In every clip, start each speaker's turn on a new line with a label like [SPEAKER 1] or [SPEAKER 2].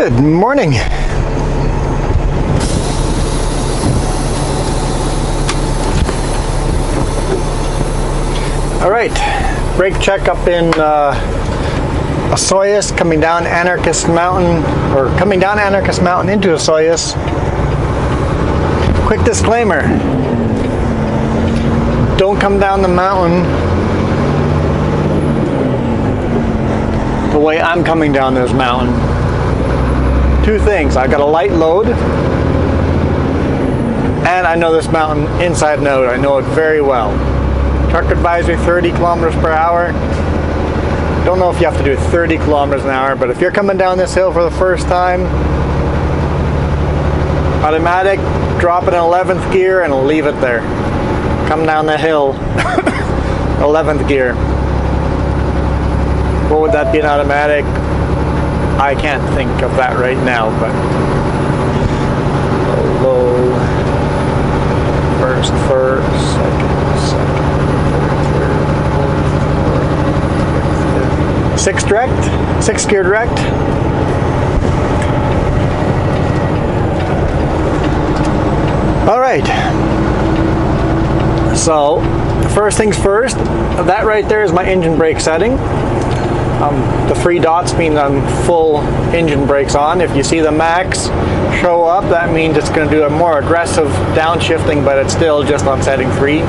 [SPEAKER 1] Good morning. All right, brake check up in Osoyoos, coming down Anarchist Mountain, or coming down Anarchist Mountain into Osoyoos. Quick disclaimer, don't come down the mountain the way I'm coming down this mountain. Two things, I got a light load, and I know this mountain inside and out. I know it very well. Truck advisory 30 kilometers per hour. Don't know if you have to do 30 kilometers an hour, but if you're coming down this hill for the first time, automatic, drop it in 11th gear and leave it there. Come down the hill, 11th gear. What would that be in automatic? I can't think of that right now, but low, first, second, sixth gear direct. All right. So, first things first, that right there is my engine brake setting. The 3 dots mean I'm full engine brakes on. If you see the max show up, that means it's going to do a more aggressive downshifting, but it's still just on setting 3.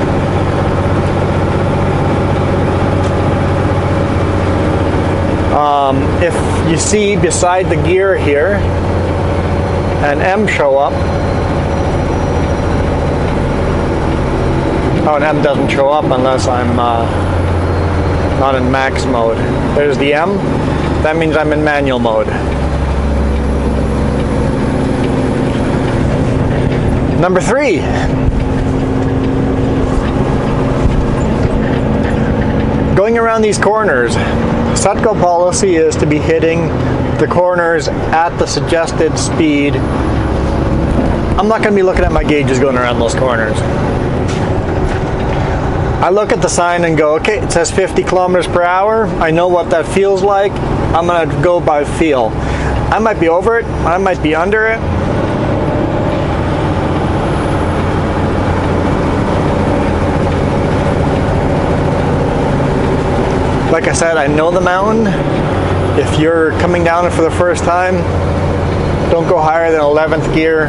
[SPEAKER 1] If you see beside the gear here an M show up, oh, an M doesn't show up unless I'm not in max mode. There's the M. That means I'm in manual mode. Number 3. Going around these corners, Sutco policy is to be hitting the corners at the suggested speed. I'm not going to be looking at my gauges going around those corners. I look at the sign and go, okay, it says 50 kilometers per hour. I know what that feels like. I'm going to go by feel. I might be over it. I might be under it. Like I said, I know the mountain. If you're coming down it for the first time, don't go higher than 11th gear,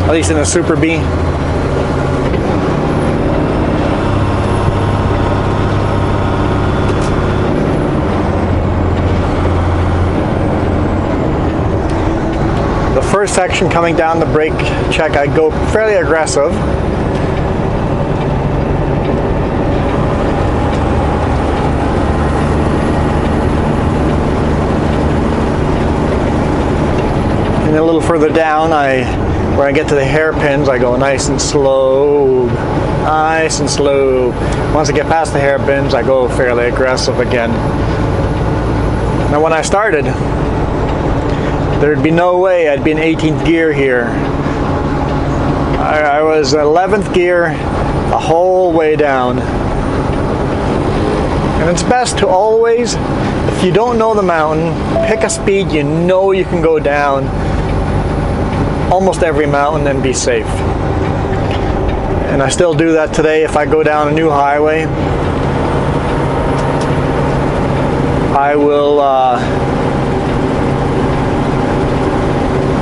[SPEAKER 1] at least in a Super B. The first section coming down the brake check, I go fairly aggressive. And a little further down, where I get to the hairpins, I go nice and slow, nice and slow. Once I get past the hairpins, I go fairly aggressive again. Now when I started, there'd be no way I'd be in 18th gear here. I was 11th gear the whole way down. And it's best to always, if you don't know the mountain, pick a speed you know you can go down almost every mountain and be safe. And I still do that today. If I go down a new highway, I will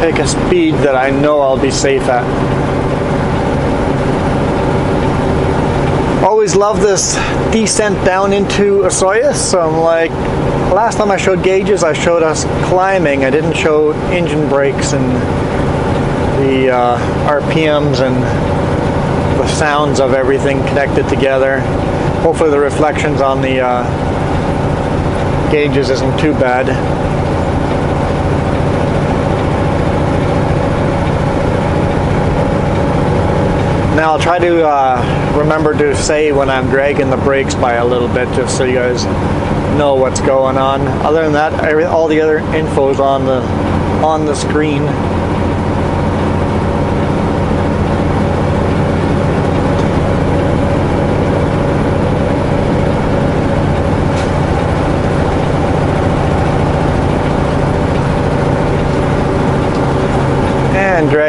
[SPEAKER 1] pick a speed that I know I'll be safe at. Always love this descent down into Osoyoos. So I'm like, last time I showed gauges, I showed us climbing. I didn't show engine brakes and the RPMs and the sounds of everything connected together. Hopefully the reflections on the gauges isn't too bad. Now I'll try to remember to say when I'm dragging the brakes by a little bit, just so you guys know what's going on. Other than that, all the other info's on the screen.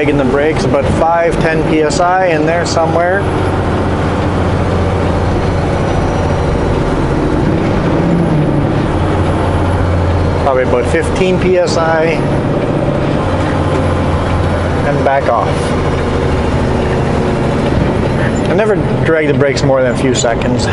[SPEAKER 1] dragging the brakes, about 5-10 psi in there somewhere. Probably about 15 psi, and back off. I never drag the brakes more than a few seconds.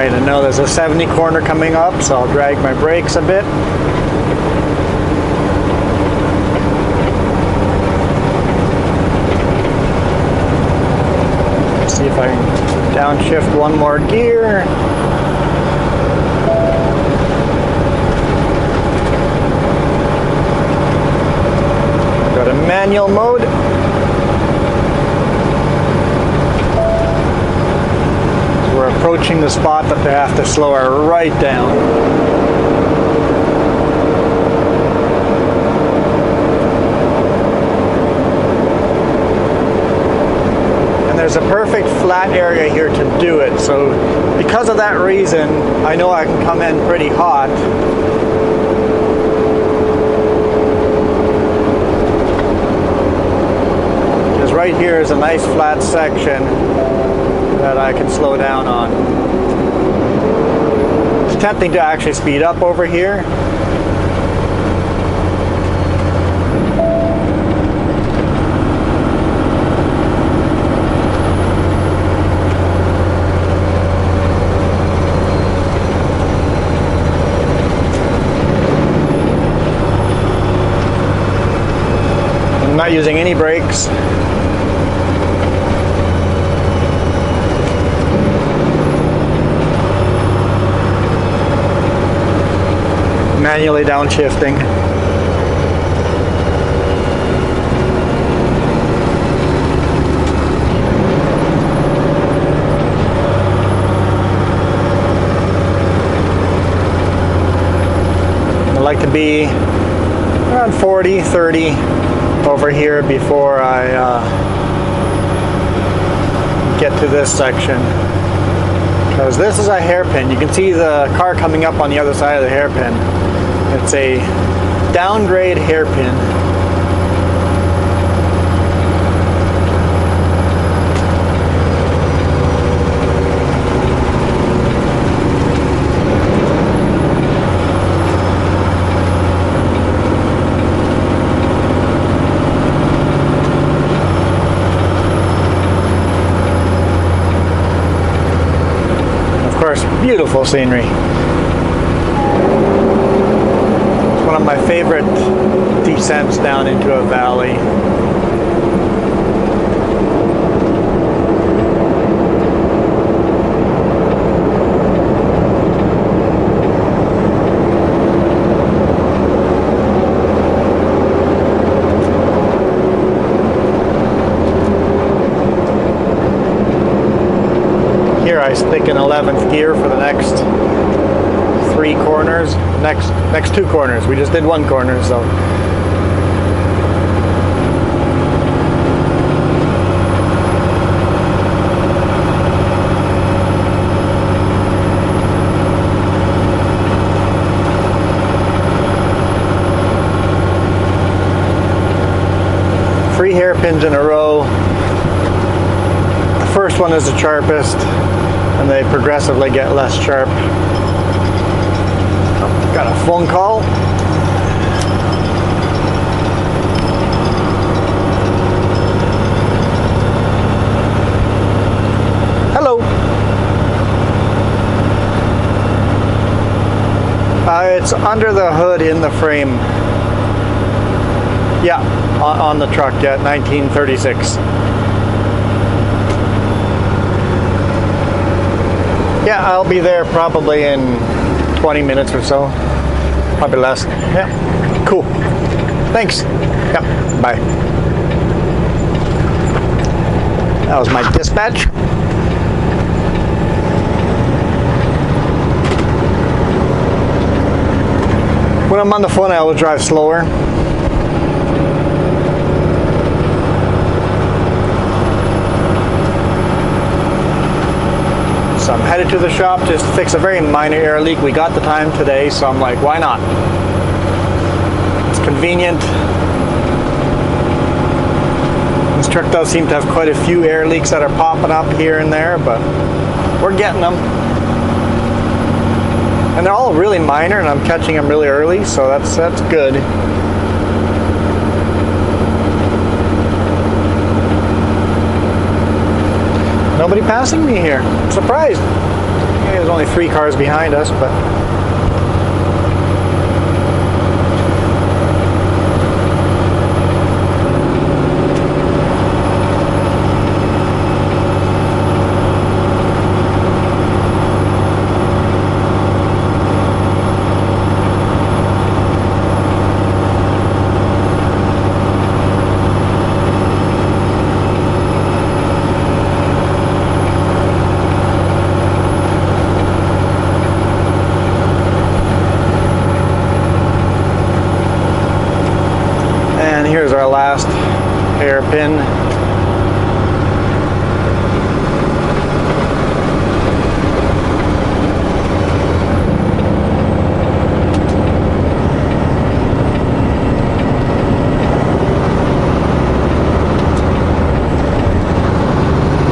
[SPEAKER 1] I know there's a 70 corner coming up, so I'll drag my brakes a bit. Let's see if I can downshift one more gear. Go to manual mode. We're approaching the spot that they have to slow her right down. And there's a perfect flat area here to do it, so because of that reason, I know I can come in pretty hot. Because right here is a nice flat section that I can slow down on. It's tempting to actually speed up over here. I'm not using any brakes. Manually downshifting. I like to be around 40, 30 over here before I get to this section. Because this is a hairpin. You can see the car coming up on the other side of the hairpin. It's a downgrade hairpin. Of course, beautiful scenery. One of my favorite descents down into a valley. Here I stick in 11th gear for the next 3 corners. Next 2 corners. We just did 1 corner, so. Three hairpins in a row. The first one is the sharpest, and they progressively get less sharp. Got a phone call. Hello. It's under the hood in the frame. Yeah, on the truck, yeah, 1936. Yeah, I'll be there probably in 20 minutes or so. Probably less. Yeah, cool. Thanks. Yep, bye. That was my dispatch. When I'm on the phone, I always drive slower. So I'm headed to the shop just to fix a very minor air leak. We got the time today, so I'm like, why not? It's convenient. This truck does seem to have quite a few air leaks that are popping up here and there, but we're getting them. And they're all really minor, and I'm catching them really early, so that's good. Nobody passing me here. I'm surprised. Yeah, there's only 3 cars behind us, but here's our last hairpin.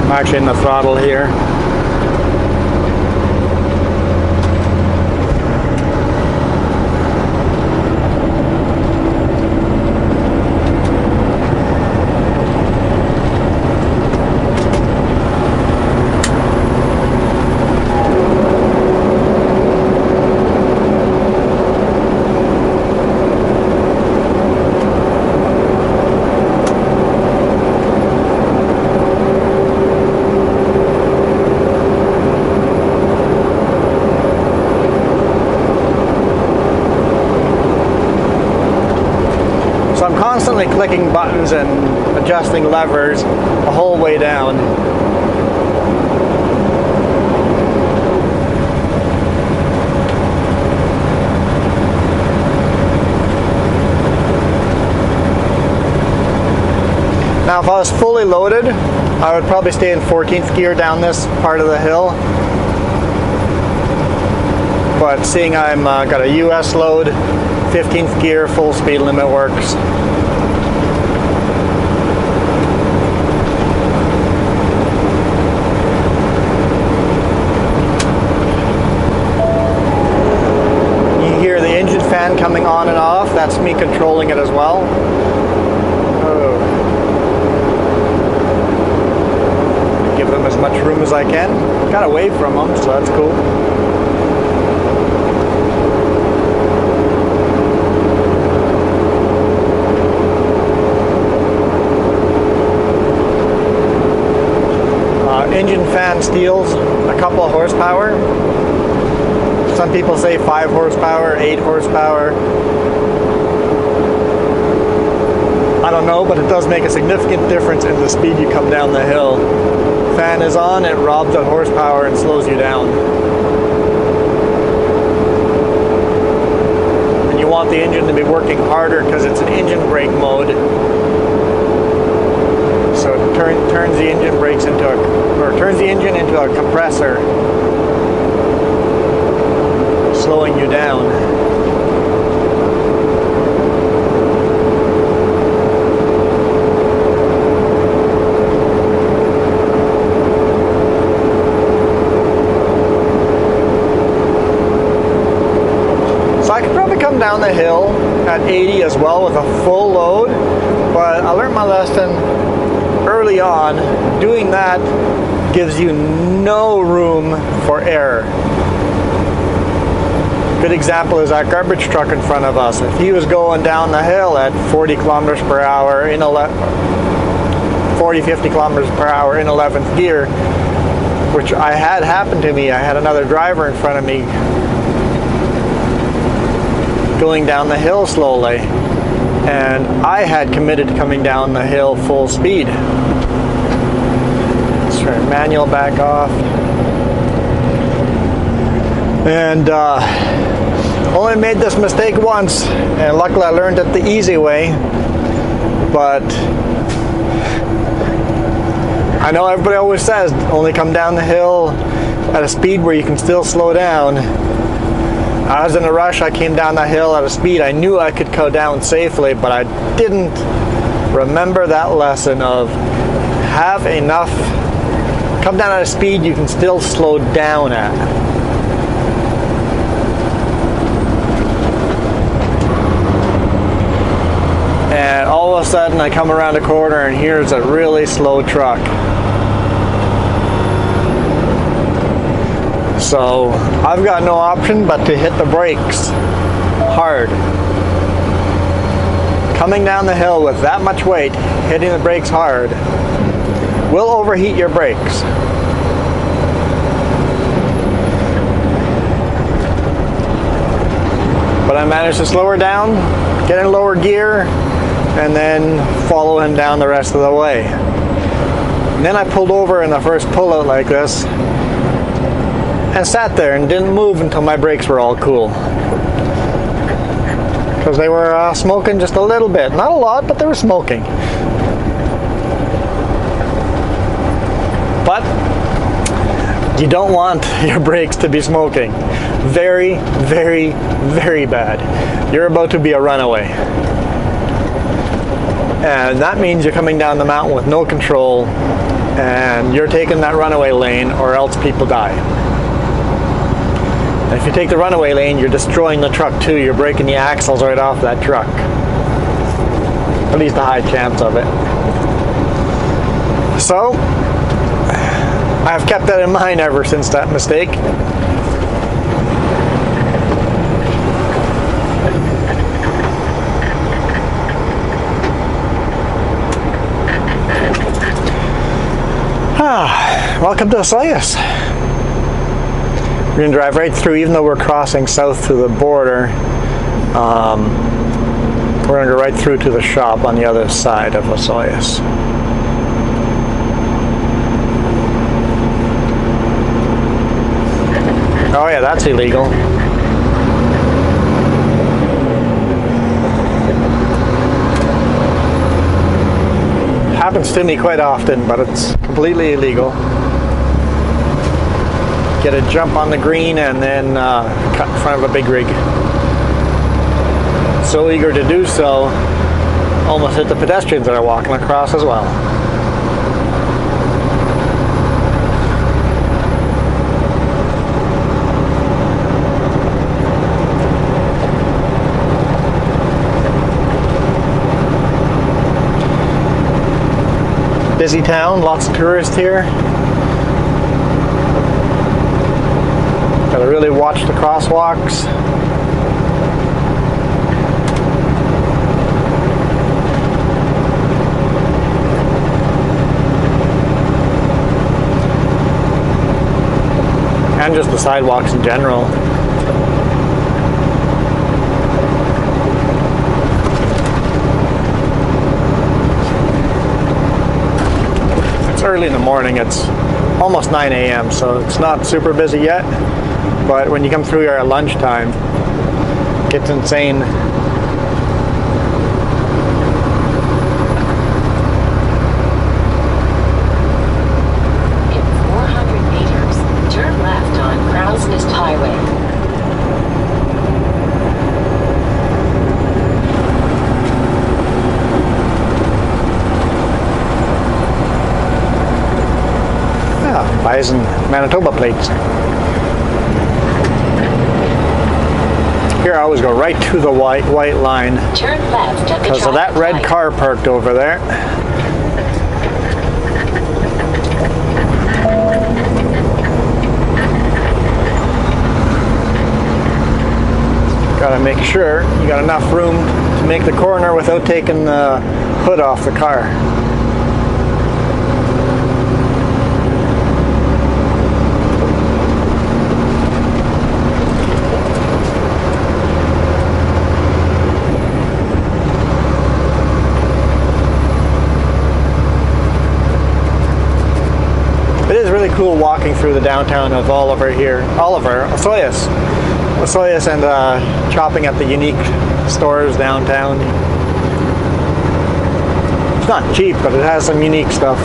[SPEAKER 1] I'm actually in the throttle here. So I'm constantly clicking buttons and adjusting levers the whole way down. Now if I was fully loaded, I would probably stay in 14th gear down this part of the hill. But seeing I'm got a US load, 15th gear, full speed limit works. You hear the engine fan coming on and off. That's me controlling it as well. Oh. Give them as much room as I can. Got away from them, so that's cool. Engine fan steals a couple of horsepower. Some people say 5 horsepower, 8 horsepower. I don't know, but it does make a significant difference in the speed you come down the hill. Fan is on, it robs that horsepower and slows you down. And you want the engine to be working harder because it's an engine brake mode. So it turns the engine brakes into turns the engine into a compressor, slowing you down. So I could probably come down the hill at 80 as well with a full load, but I learned my lesson early on. Doing that gives you no room for error. Good example is that garbage truck in front of us. If he was going down the hill at 40 kilometers per hour in 40-50 kilometers per hour in 11th gear, which I had happened to me. I had another driver in front of me going down the hill slowly, and I had committed to coming down the hill full speed. Let's turn manual back off. And only made this mistake once, and luckily I learned it the easy way. But I know everybody always says only come down the hill at a speed where you can still slow down. I was in a rush. I came down the hill at a speed I knew I could go down safely, but I didn't remember that lesson of have enough, come down at a speed you can still slow down at. And all of a sudden I come around a corner and here's a really slow truck. So I've got no option but to hit the brakes hard. Coming down the hill with that much weight, hitting the brakes hard will overheat your brakes. But I managed to slow her down, get in lower gear, and then follow him down the rest of the way. And then I pulled over in the first pullout like this and sat there and didn't move until my brakes were all cool. Because they were smoking just a little bit. Not a lot, but they were smoking. But you don't want your brakes to be smoking. Very, very, very bad. You're about to be a runaway. And that means you're coming down the mountain with no control and you're taking that runaway lane, or else people die. And if you take the runaway lane, you're destroying the truck too. You're breaking the axles right off that truck. At least a high chance of it. So I've kept that in mind ever since that mistake. Welcome to Soyuz. We're going to drive right through, even though we're crossing south to the border. We're going to go right through to the shop on the other side of Soyuz. Oh yeah, that's illegal. Happens to me quite often, but it's completely illegal. Get a jump on the green and then cut in front of a big rig. So eager to do so, almost hit the pedestrians that are walking across as well. Busy town, lots of tourists here. Gotta really watch the crosswalks. And just the sidewalks in general. It's early in the morning, it's almost 9 a.m. so it's not super busy yet, but when you come through here at lunchtime, it gets insane.
[SPEAKER 2] In 400 meters, turn left on Crow's Nest Highway.
[SPEAKER 1] Bison, Manitoba plates. Here I always go right to the white line
[SPEAKER 2] Turn left at the
[SPEAKER 1] because of that red
[SPEAKER 2] light.
[SPEAKER 1] car parked over there. Gotta make sure you got enough room to make the corner without taking the hood off the car. walking through the downtown of Osoyoos, and shopping at the Unique stores downtown. It's not cheap, but it has some unique stuff.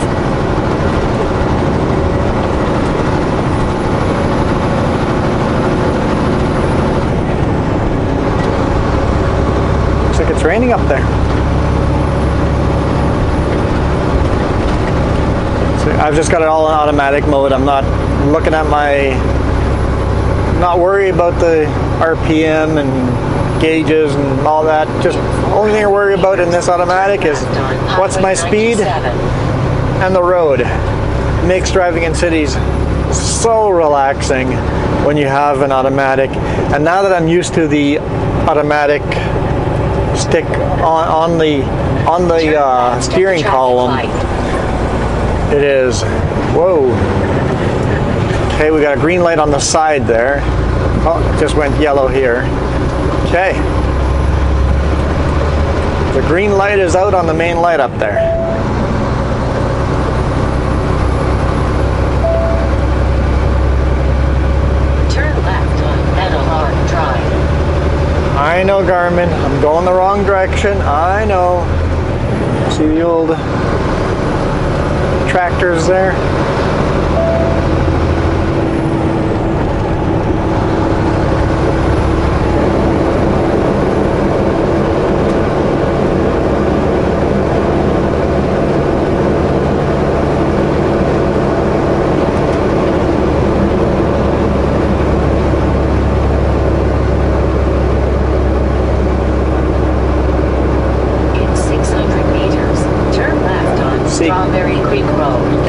[SPEAKER 1] Looks like it's raining up there. So I've just got it all in automatic mode. I'm not looking at not worried about the RPM and gauges and all that. Just only thing I worry about in this automatic is what's my speed and the road. Makes driving in cities so relaxing when you have an automatic. And now that I'm used to the automatic stick on the steering column, it is, whoa. Okay, we got a green light on the side there. Oh, it just went yellow here. Okay. The green light is out on the main light up there.
[SPEAKER 2] Turn left on Meadowlark Drive.
[SPEAKER 1] I know, Garmin. I'm going the wrong direction. I know. See the old tractors there?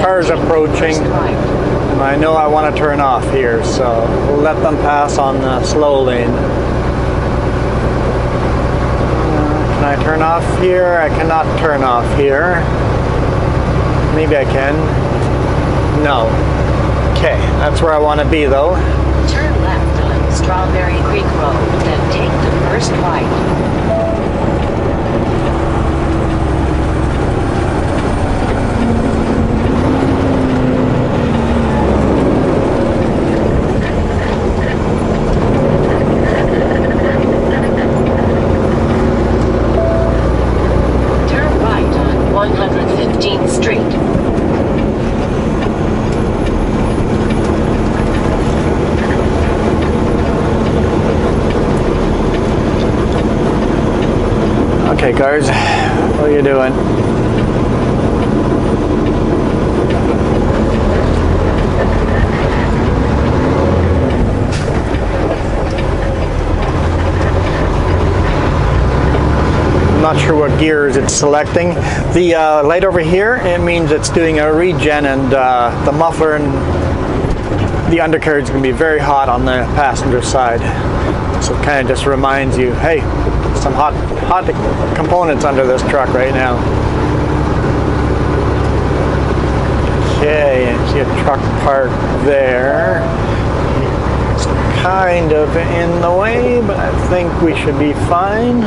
[SPEAKER 1] Cars approaching, and I know I want to turn off here, so we'll let them pass on the slow lane. Can I turn off here? I cannot turn off here. Maybe I can. No. Okay, that's where I want to be though.
[SPEAKER 2] Turn left on Strawberry Creek Road, then take the first right.
[SPEAKER 1] Okay, cars, what are you doing? I'm not sure what gears it's selecting. The light over here, it means it's doing a regen, and the muffler and the undercarriage is going to be very hot on the passenger side. So it kind of just reminds you, hey, some hot components under this truck right now. Okay, and see a truck parked there. It's kind of in the way, but I think we should be fine.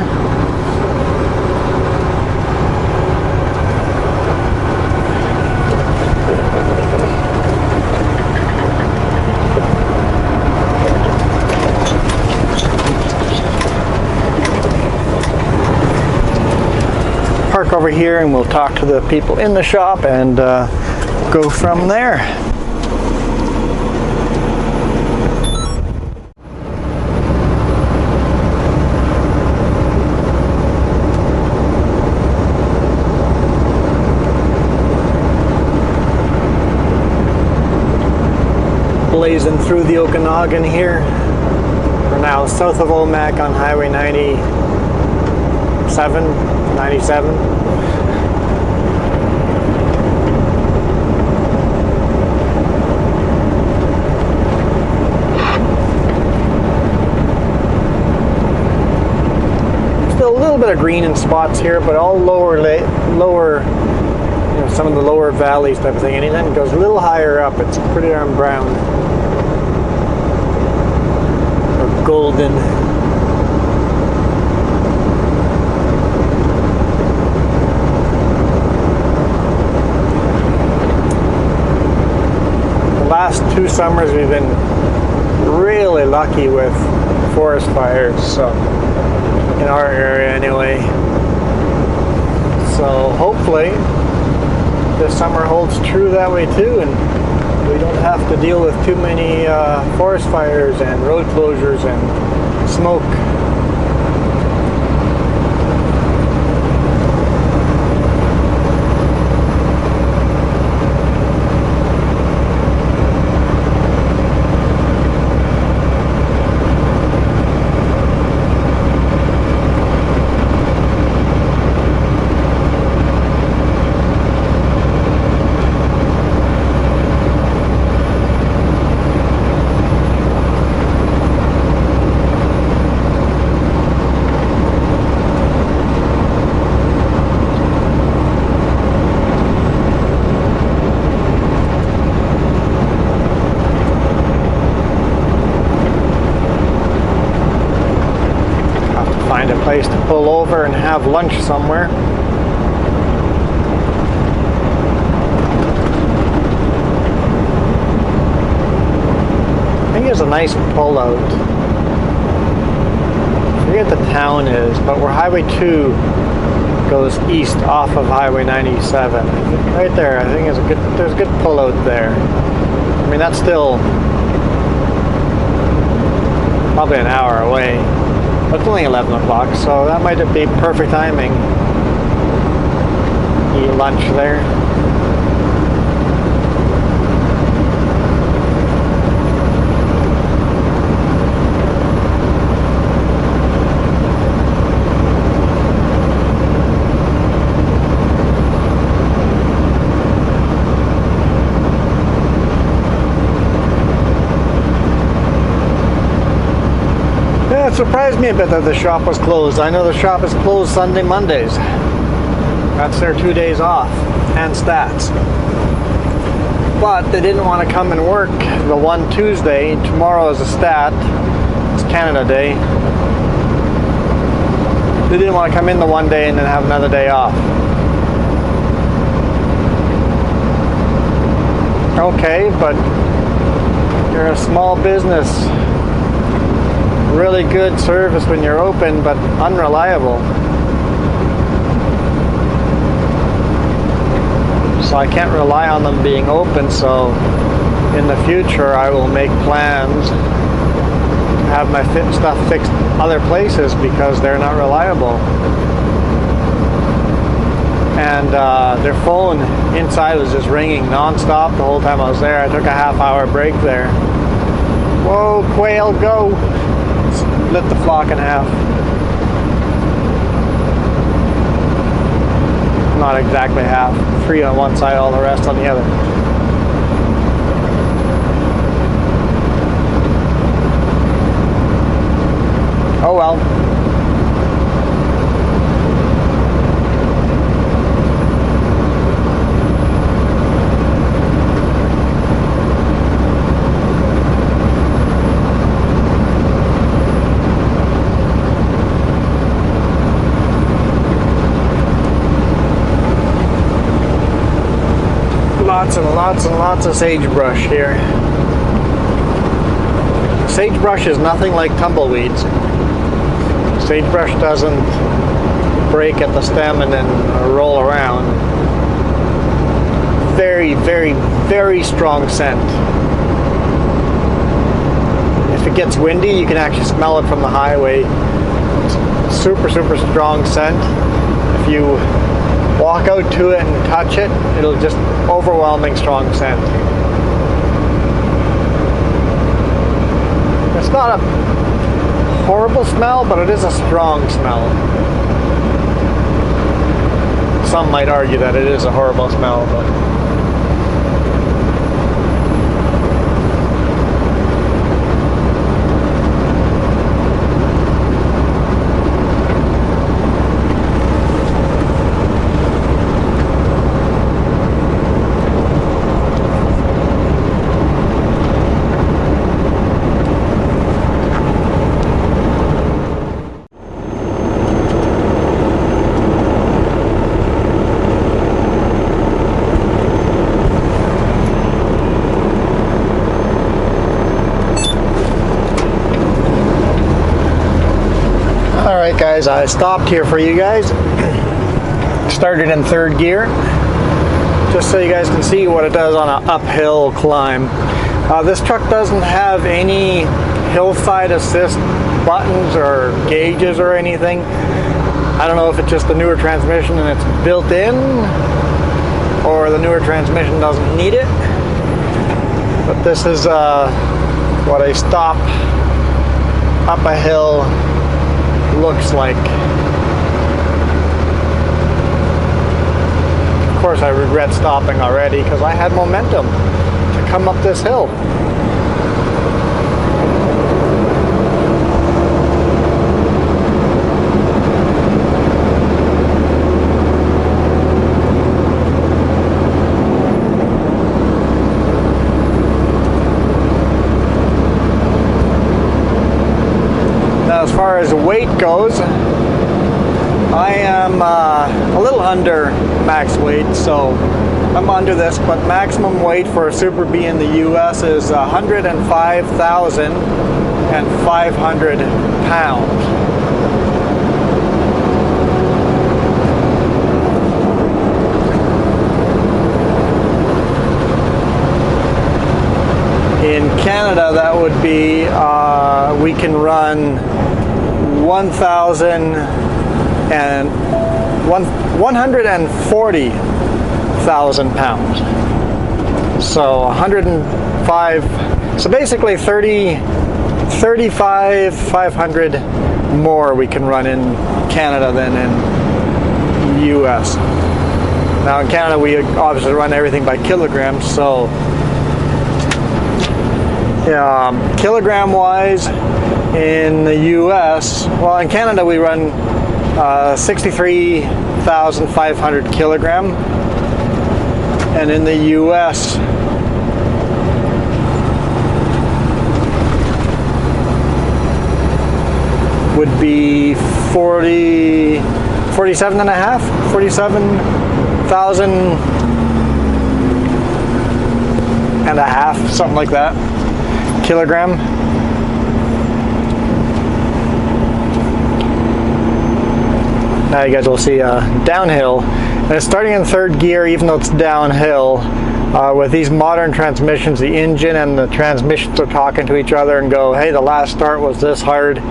[SPEAKER 1] Park over here and we'll talk to the people in the shop and go from there. Blazing through the Okanagan here. We're now south of Omak on Highway 97. Still a little bit of green in spots here, but all lower, some of the lower valleys type of thing. And then it goes a little higher up, it's pretty darn brown or golden. Last 2 summers we've been really lucky with forest fires, so in our area anyway. So hopefully this summer holds true that way too, and we don't have to deal with too many forest fires and road closures and smoke. Find a place to pull over and have lunch somewhere. I think it's a nice pull out. I forget the town is, but where Highway 2 goes east off of Highway 97. Right there, I think there's a good pull out there. I mean, that's still probably an hour away. It's only 11 o'clock, so that might be perfect timing. Eat lunch there. It surprised me a bit that the shop was closed. I know the shop is closed Sunday, Mondays. That's their 2 days off and stats. But they didn't want to come and work the one Tuesday. Tomorrow is a stat. It's Canada Day. They didn't want to come in the one day and then have another day off. Okay, but you're a small business. Really good service when you're open, but unreliable. So I can't rely on them being open, so in the future I will make plans to have my stuff fixed other places because they're not reliable. And their phone inside was just ringing non-stop the whole time I was there. I took a half-hour break there. Whoa, quail, go! Split the flock in half. Not exactly half. 3 on one side, all the rest on the other. Oh well. Lots and lots and lots of sagebrush here. Sagebrush is nothing like tumbleweeds. Sagebrush doesn't break at the stem and then roll around. Very, very, very strong scent. If it gets windy, you can actually smell it from the highway. It's super, super strong scent. If you walk out to it and touch it, it'll just overwhelming strong scent. It's not a horrible smell, but it is a strong smell. Some might argue that it is a horrible smell, but Alright guys, I stopped here for you guys. Started in third gear, just so you guys can see what it does on an uphill climb. This truck doesn't have any hillside assist buttons or gauges or anything. I don't know if it's just the newer transmission and it's built in, or the newer transmission doesn't need it. But this is what a stop up a hill looks like. Of course, I regret stopping already because I had momentum to come up this hill. Now, as far as weight goes, I am a little under max weight, so I'm under this, but maximum weight for a Super B in the US is 105,500 pounds. In Canada, that would be, we can run 140,000 pounds. So 105, so basically 35,500 more we can run in Canada than in US. Now in Canada we obviously run everything by kilograms, so kilogram wise in the US, well in Canada we run 63,500 kilogram, and in the US would be 47,000 and a half, something like that, kilogram. Now you guys will see downhill, and it's starting in third gear even though it's downhill. With these modern transmissions, the engine and the transmissions are talking to each other and go, hey, the last start was this hard.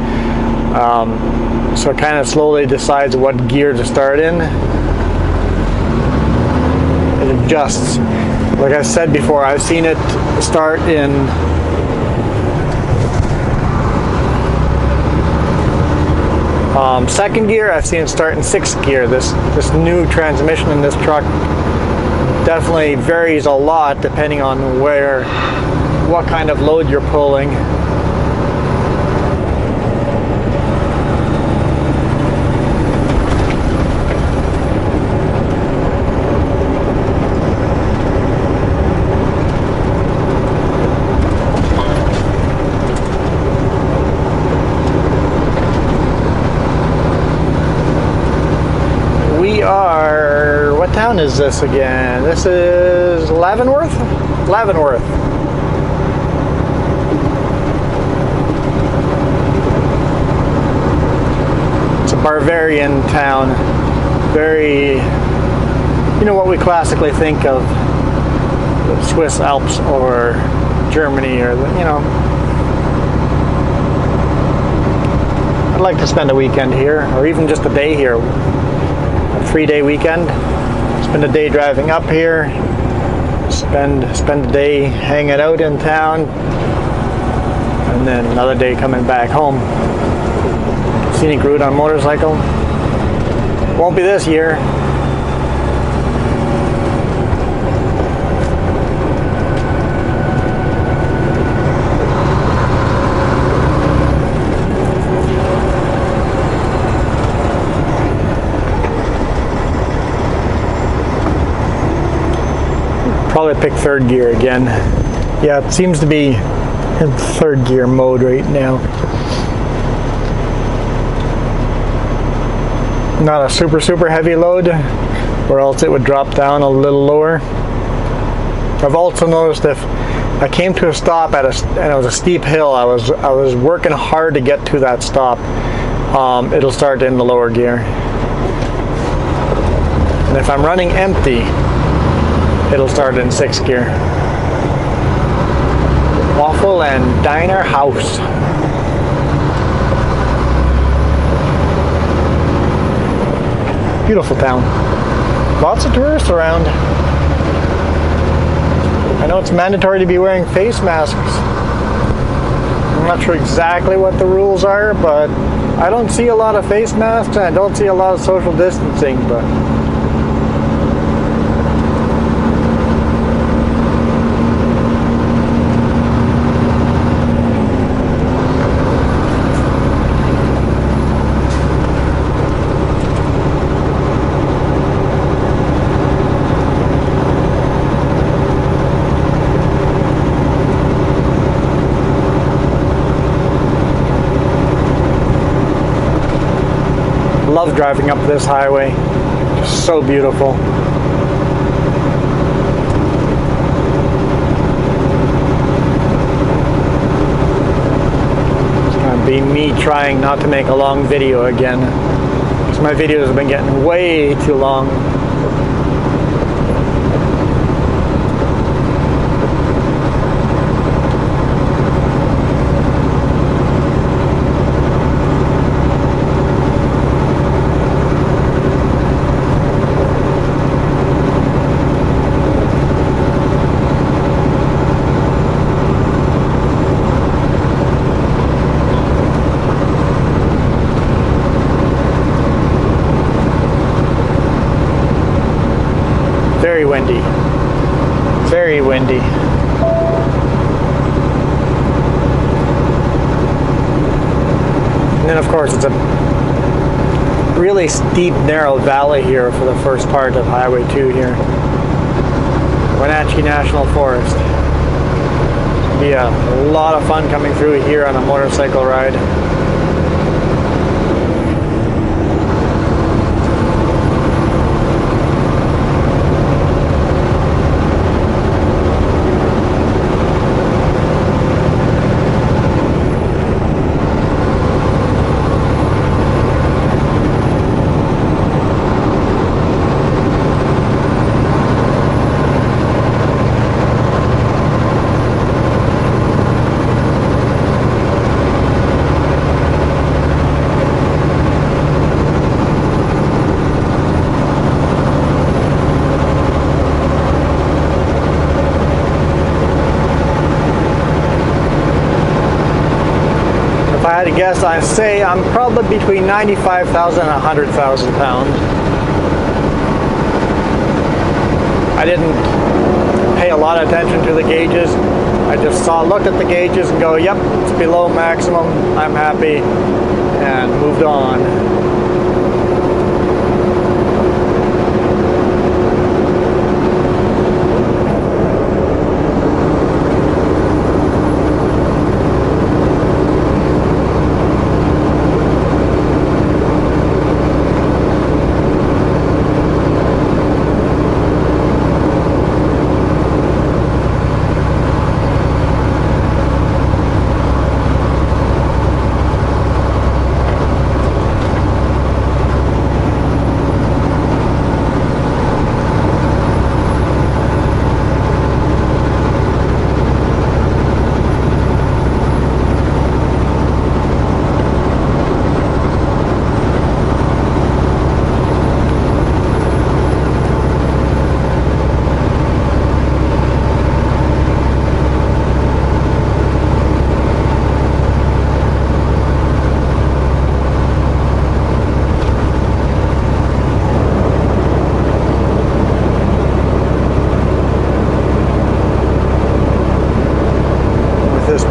[SPEAKER 1] So it kind of slowly decides what gear to start in. It adjusts. Like I said before, I've seen it start in second gear. I've seen it start in sixth gear. This new transmission in this truck definitely varies a lot depending on what kind of load you're pulling. What town is this again? This is Leavenworth? Leavenworth. It's a Bavarian town. Very, what we classically think of the Swiss Alps or Germany, or I'd like to spend a weekend here, or even just a day here. A 3-day weekend. Spend a day driving up here, spend a day hanging out in town, and then another day coming back home. Scenic route on motorcycle. Won't be this year. Probably pick third gear again. Yeah, it seems to be in third gear mode right now. Not a super heavy load, or else it would drop down a little lower. I've also noticed if I came to a stop and it was a steep hill, I was working hard to get to that stop. it'll start in the lower gear. And if I'm running empty, it'll start in 6th gear. Waffle and Diner House. Beautiful town. Lots of tourists around. I know it's mandatory to be wearing face masks. I'm not sure exactly what the rules are, but I don't see a lot of face masks and I don't see a lot of social distancing, but love driving up this highway. Just so beautiful. It's gonna be me trying not to make a long video again, because my videos have been getting way too long. Very windy. Very windy. And then of course it's a really steep, narrow valley here for the first part of Highway 2 here. Wenatchee National Forest. It'll be a lot of fun coming through here on a motorcycle ride. If I had to guess, I'd say I'm probably between 95,000 and 100,000 pounds. I didn't pay a lot of attention to the gauges. I just looked at the gauges and go, yep, it's below maximum, I'm happy, and moved on.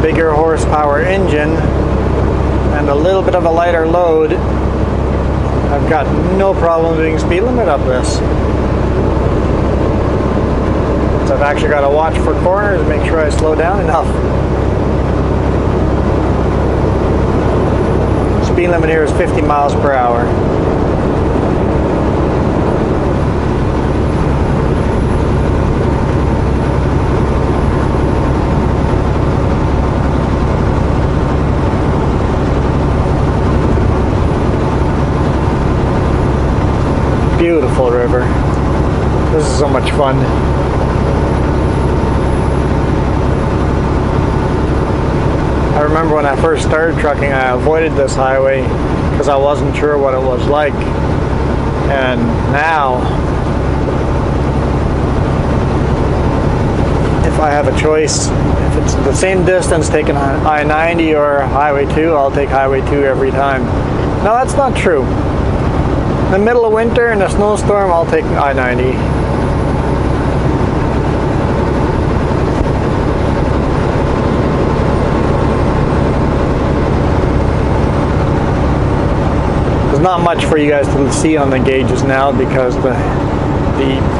[SPEAKER 1] Bigger horsepower engine and a little bit of a lighter load, I've got no problem doing speed limit up this. So I've actually got to watch for corners and make sure I slow down enough. Speed limit here is 50 miles per hour. beautiful river. This is so much fun. I remember when I first started trucking, I avoided this highway because I wasn't sure what it was like. And now, if I have a choice, if it's the same distance taking I-90 or Highway 2, I'll take Highway 2 every time. No, that's not true. In the middle of winter in a snowstorm, I'll take I-90. There's not much for you guys to see on the gauges now because the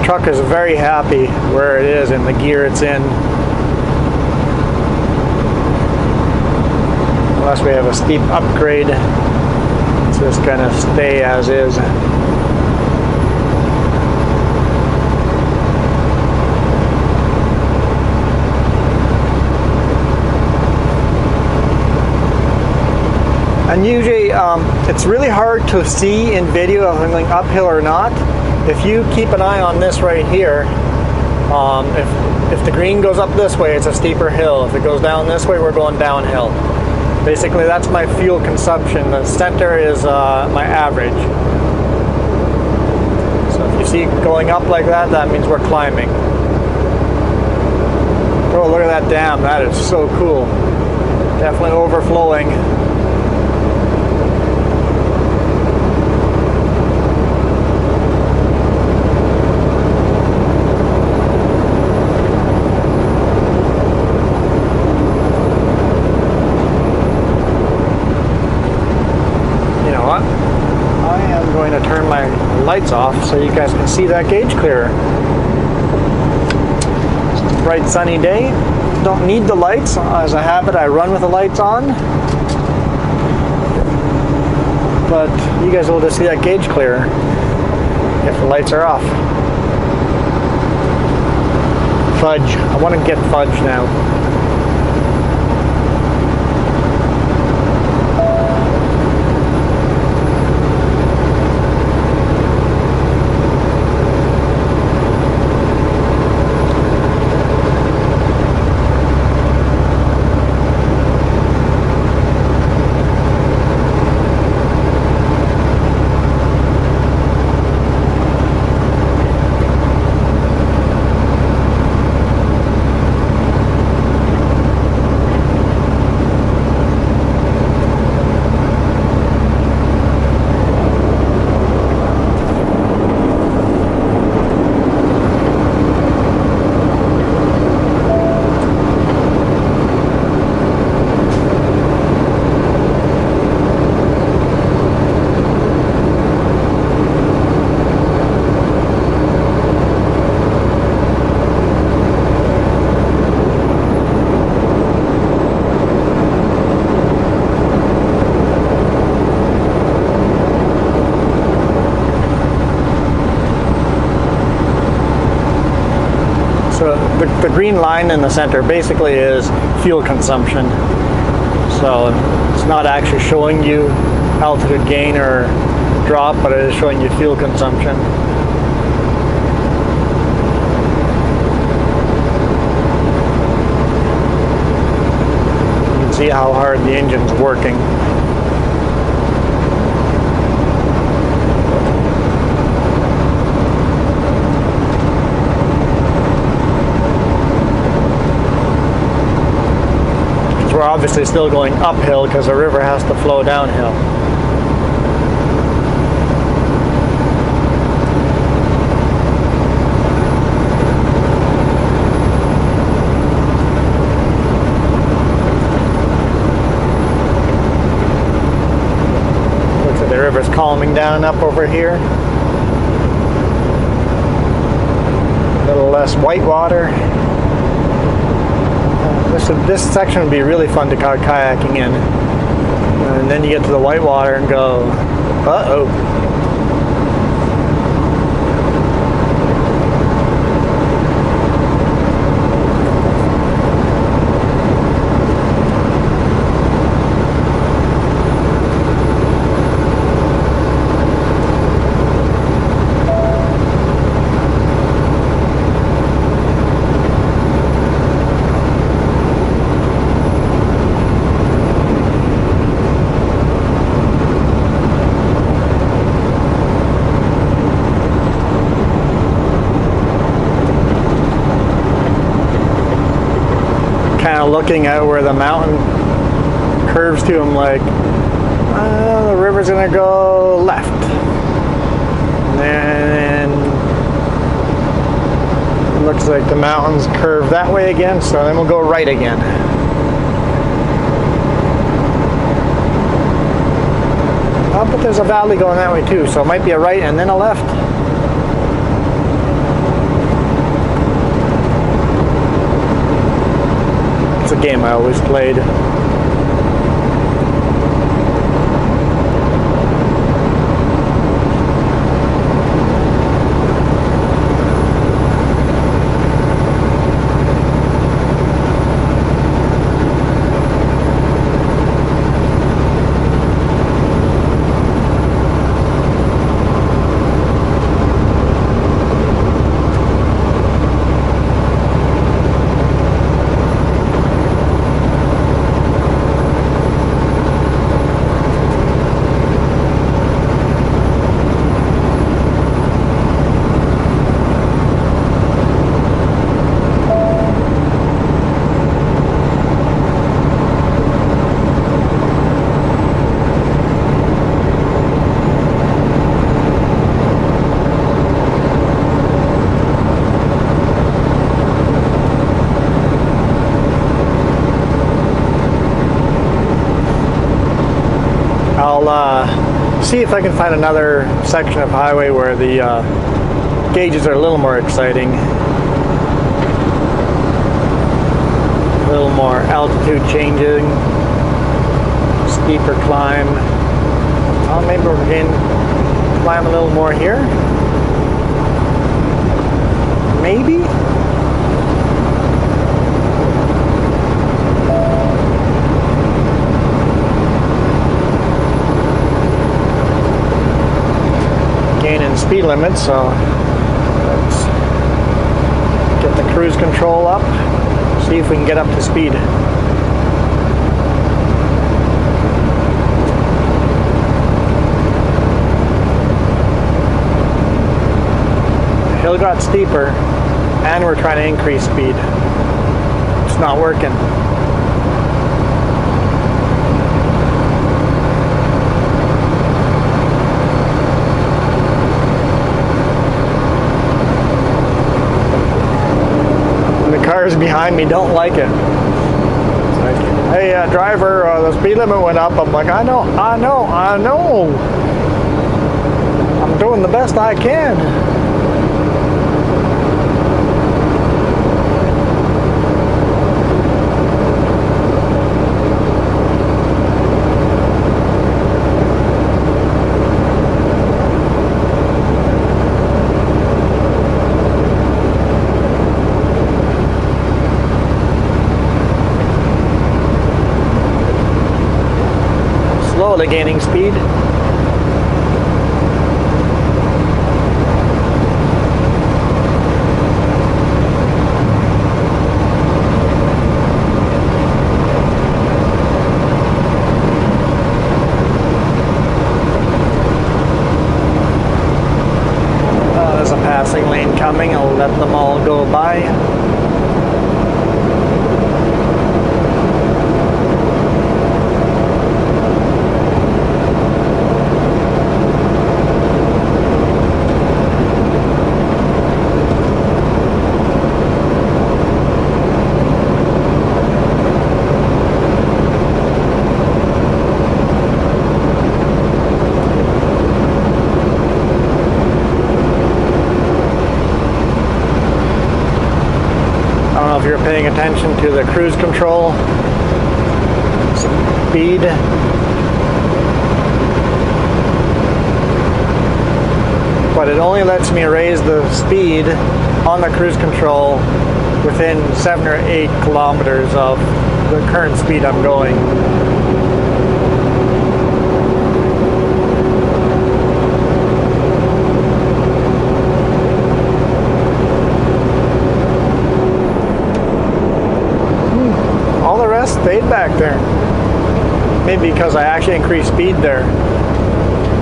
[SPEAKER 1] truck is very happy where it is and the gear it's in. Unless we have a steep upgrade, it's just gonna stay as is. And usually it's really hard to see in video if I'm going uphill or not. If you keep an eye on this right here, if the green goes up this way, it's a steeper hill. If it goes down this way, we're going downhill. Basically, that's my fuel consumption. The center is my average. So if you see it going up like that, that means we're climbing. Oh, look at that dam. That is so cool. Definitely overflowing. Lights off so you guys can see that gauge clearer. It's a bright sunny day. Don't need the lights. As a habit, I run with the lights on. But you guys will just see that gauge clearer if the lights are off. Fudge. I want to get fudge now. So the green line in the center basically is fuel consumption. So it's not actually showing you altitude gain or drop, but it is showing you fuel consumption. You can see how hard the engine's working. We're obviously still going uphill because the river has to flow downhill. Looks like the river's calming down up over here. A little less white water. This section would be really fun to go kayaking in. And then you get to the whitewater and go, uh-oh. of looking at where the mountain curves to. I'm like, the river's gonna go left, and then it looks like the mountains curve that way again, so then we'll go right again. Oh, but there's a valley going that way too, so it might be a right and then a left. It's a game I always played. See if I can find another section of highway where the gauges are a little more exciting, a little more altitude changing, steeper climb. Oh, maybe we're going to climb a little more here. Maybe. Gaining speed limit, so let's get the cruise control up, see if we can get up to speed. The hill got steeper and we're trying to increase speed. It's not working. Cars behind me don't like it. It's like, hey, driver, the speed limit went up. I'm like, I know. I'm doing the best I can. Slowly gaining speed. There's a passing lane coming. I'll let them all go by. If you're paying attention to the cruise control speed, but it only lets me raise the speed on the cruise control within 7 or 8 kilometers of the current speed I'm going. Stayed back there. Maybe because I actually increased speed there.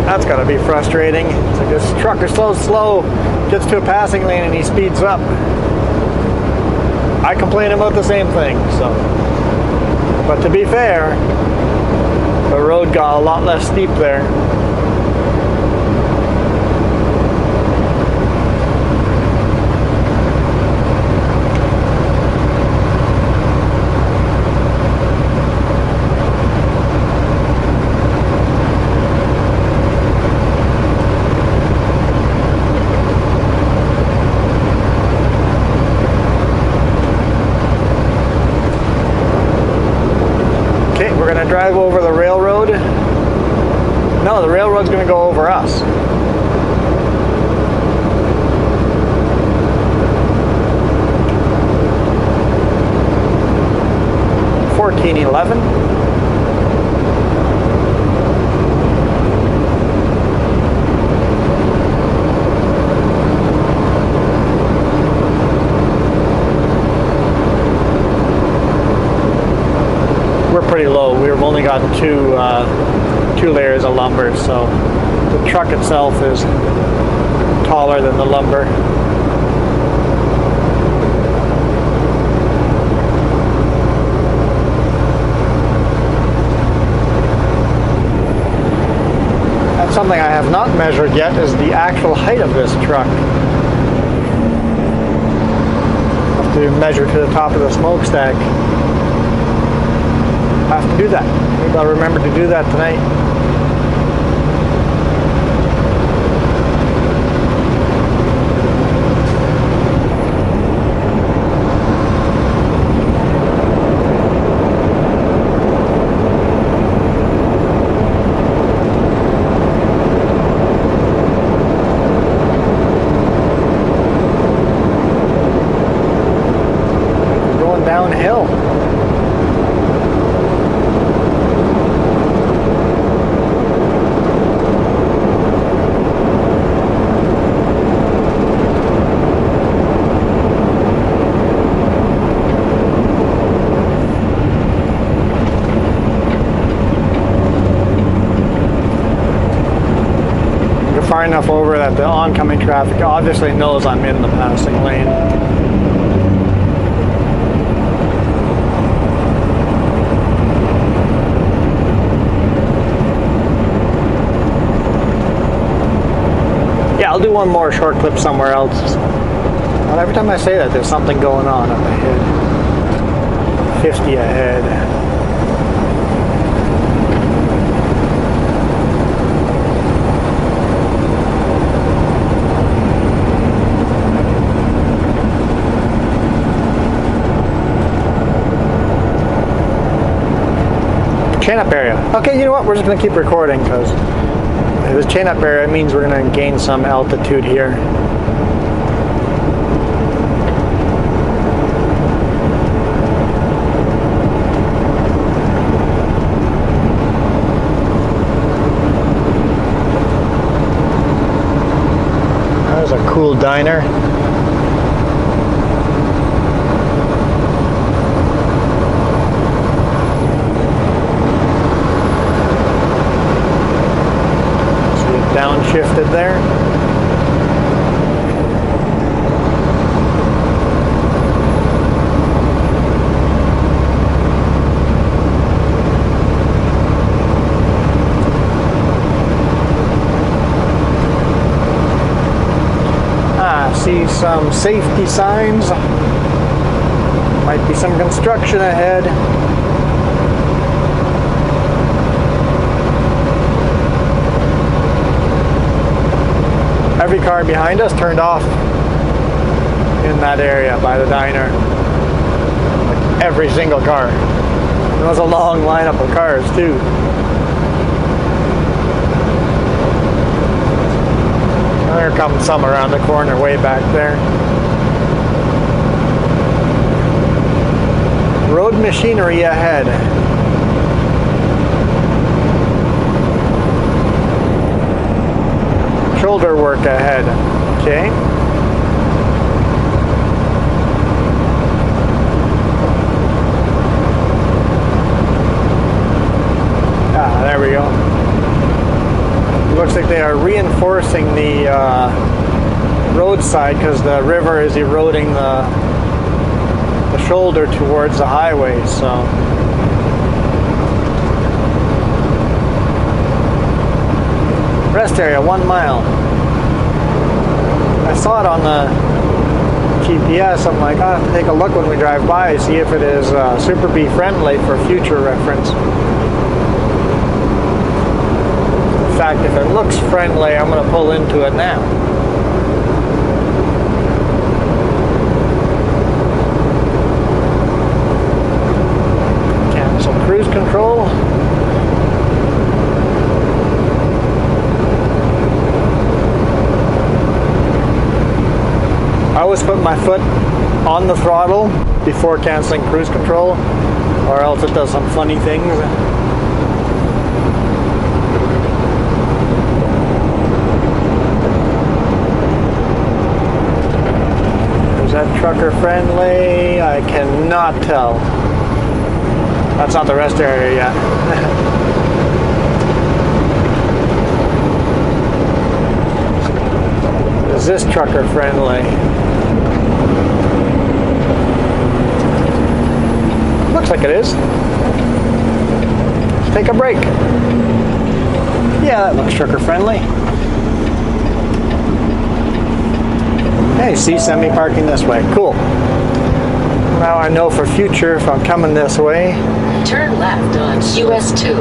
[SPEAKER 1] That's got to be frustrating. It's like this truck is so slow, gets to a passing lane and he speeds up. I complain about the same thing, so But to be fair, the road got a lot less steep there. We're going to drive over the railroad. No, the railroad's going to go over us. $14.11. Pretty low. We've only got two layers of lumber, so the truck itself is taller than the lumber. That's something I have not measured yet, is the actual height of this truck. Have to measure to the top of the smokestack. I have to do that. Maybe I'll remember to do that tonight. Going downhill. Far enough over that the oncoming traffic obviously knows I'm in the passing lane. Yeah, I'll do one more short clip somewhere else. But every time I say that, there's something going on up ahead. 50 ahead. Chain-up area. Okay, you know what? We're just going to keep recording because this chain-up area means we're going to gain some altitude here. There's a cool diner. Downshifted there. See some safety signs. Might be some construction ahead. Every car behind us turned off in that area by the diner. Like every single car. There was a long lineup of cars too. And there comes some around the corner way back there. Road machinery ahead. Shoulder work ahead. Okay. There we go. Looks like they are reinforcing the roadside because the river is eroding the shoulder towards the highway. So rest area, 1 mile. I saw it on the GPS. I'm like, I'll have to take a look when we drive by, see if it is Super Bee friendly for future reference. In fact, if it looks friendly, I'm going to pull into it now. Cancel cruise control. I always put my foot on the throttle before canceling cruise control, or else it does some funny things. Is that trucker friendly? I cannot tell. That's not the rest area yet. Is this trucker friendly? Looks like it is. Let's take a break. Yeah, that looks trucker friendly. Hey, see, semi parking this way. Cool. Now I know for future if I'm coming this way.
[SPEAKER 2] Turn left on US 2.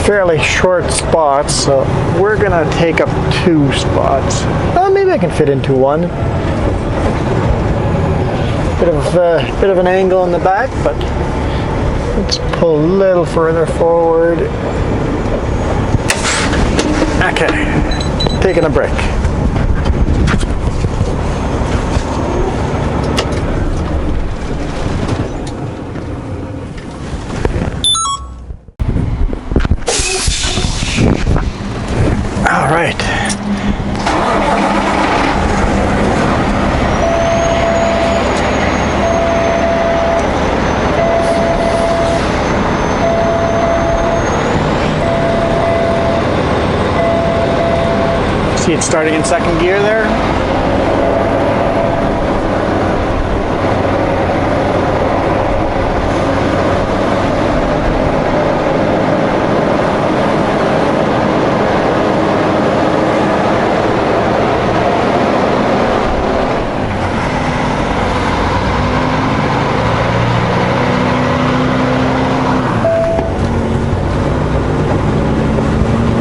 [SPEAKER 1] Fairly short spots, so we're gonna take up 2 spots. Maybe I can fit into 1. Bit of an angle in the back, but let's pull a little further forward. Okay, taking a break. Right. See it starting in 2nd gear there?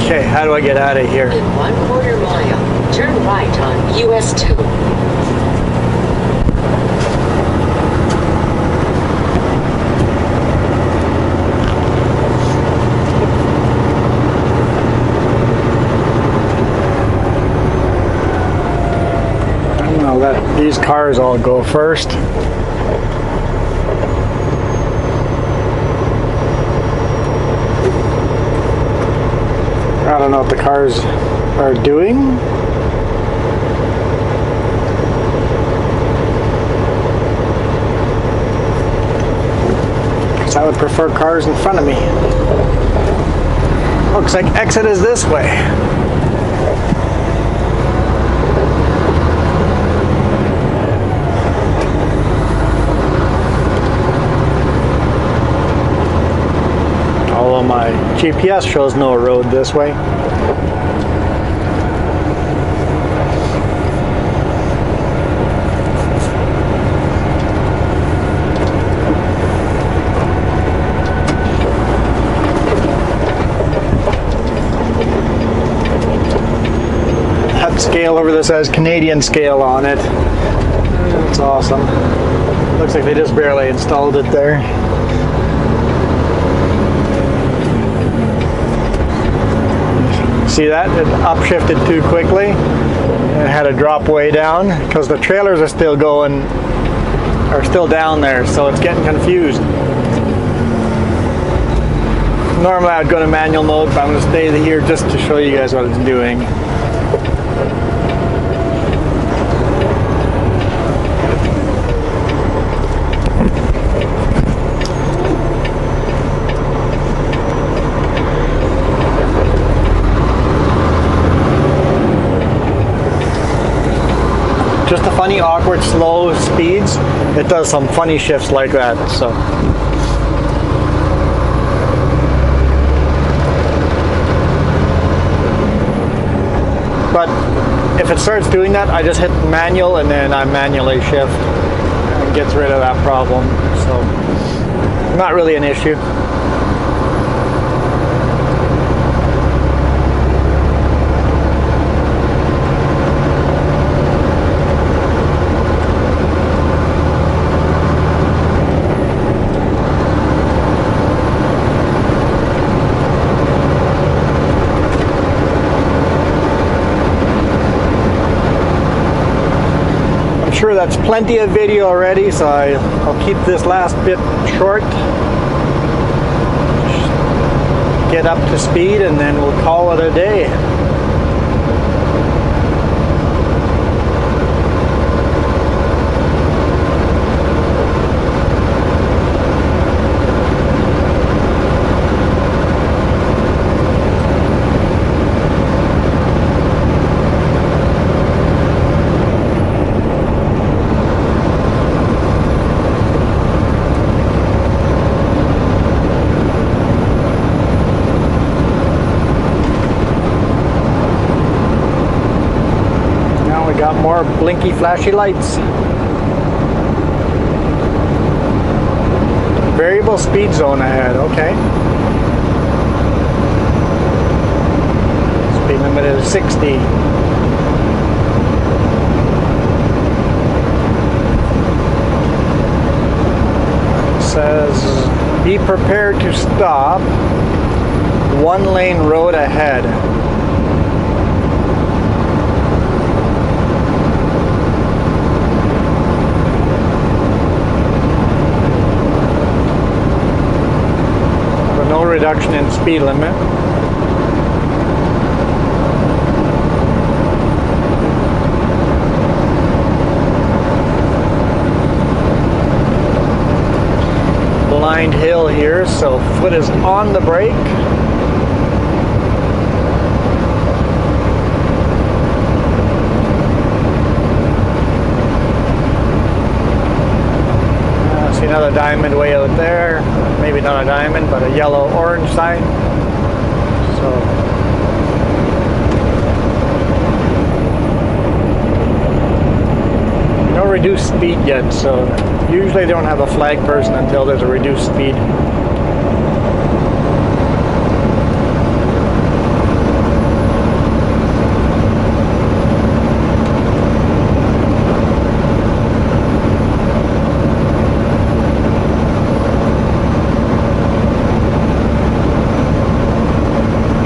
[SPEAKER 1] Okay, how do I get out of here?
[SPEAKER 2] In 1/4 mile, turn right on US 2.
[SPEAKER 1] I'm gonna let these cars all go first. I don't know what the cars are doing. Because I would prefer cars in front of me. Looks like exit is this way. Although my GPS shows no road this way. That scale over this has Canadian scale on it. It's awesome. Looks like they just barely installed it there. See that? It upshifted too quickly. It had to drop way down because the trailers are still going, are still down there, so it's getting confused. Normally I'd go to manual mode, but I'm going to stay here just to show you guys what it's doing. just the funny, awkward, slow speeds, it does some funny shifts like that. So. But if it starts doing that, I just hit manual and then I manually shift and gets rid of that problem. So not really an issue. Sure, that's plenty of video already, so I'll keep this last bit short. Get up to speed and then we'll call it a day. Got more blinky flashy lights. Variable speed zone ahead, okay. Speed limit is 60. It says be prepared to stop. 1 lane road ahead. No reduction in speed limit. Blind hill here, so foot is on the brake. See another diamond way out there. Maybe not a diamond, but a yellow-orange sign. So no reduced speed yet, so usually they don't have a flag person until there's a reduced speed.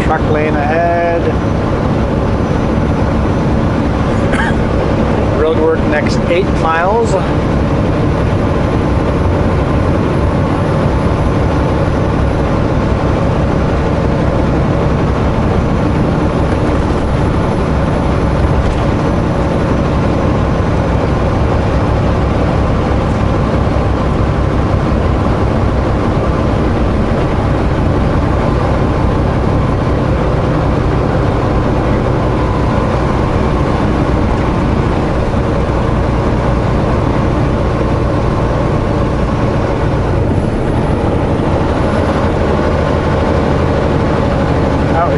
[SPEAKER 1] Truck lane ahead. Roadwork next 8 miles.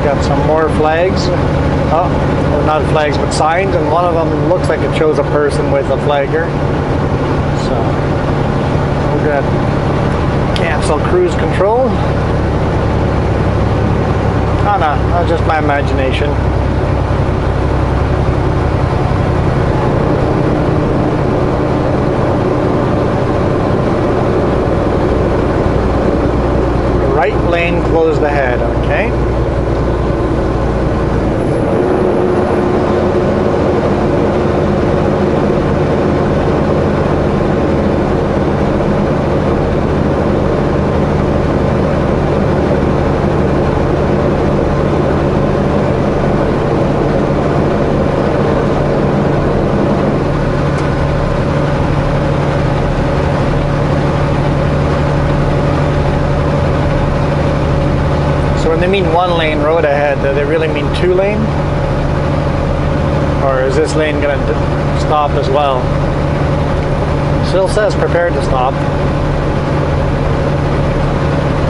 [SPEAKER 1] Got some more flags. Oh, well, not flags, but signs, and one of them looks like it shows a person with a flagger. So we're gonna cancel cruise control. Oh no, that's just my imagination. Right lane closed ahead, okay. When they mean 1 lane road ahead, do they really mean 2 lane? Or is this lane gonna stop as well. Still says prepared to stop.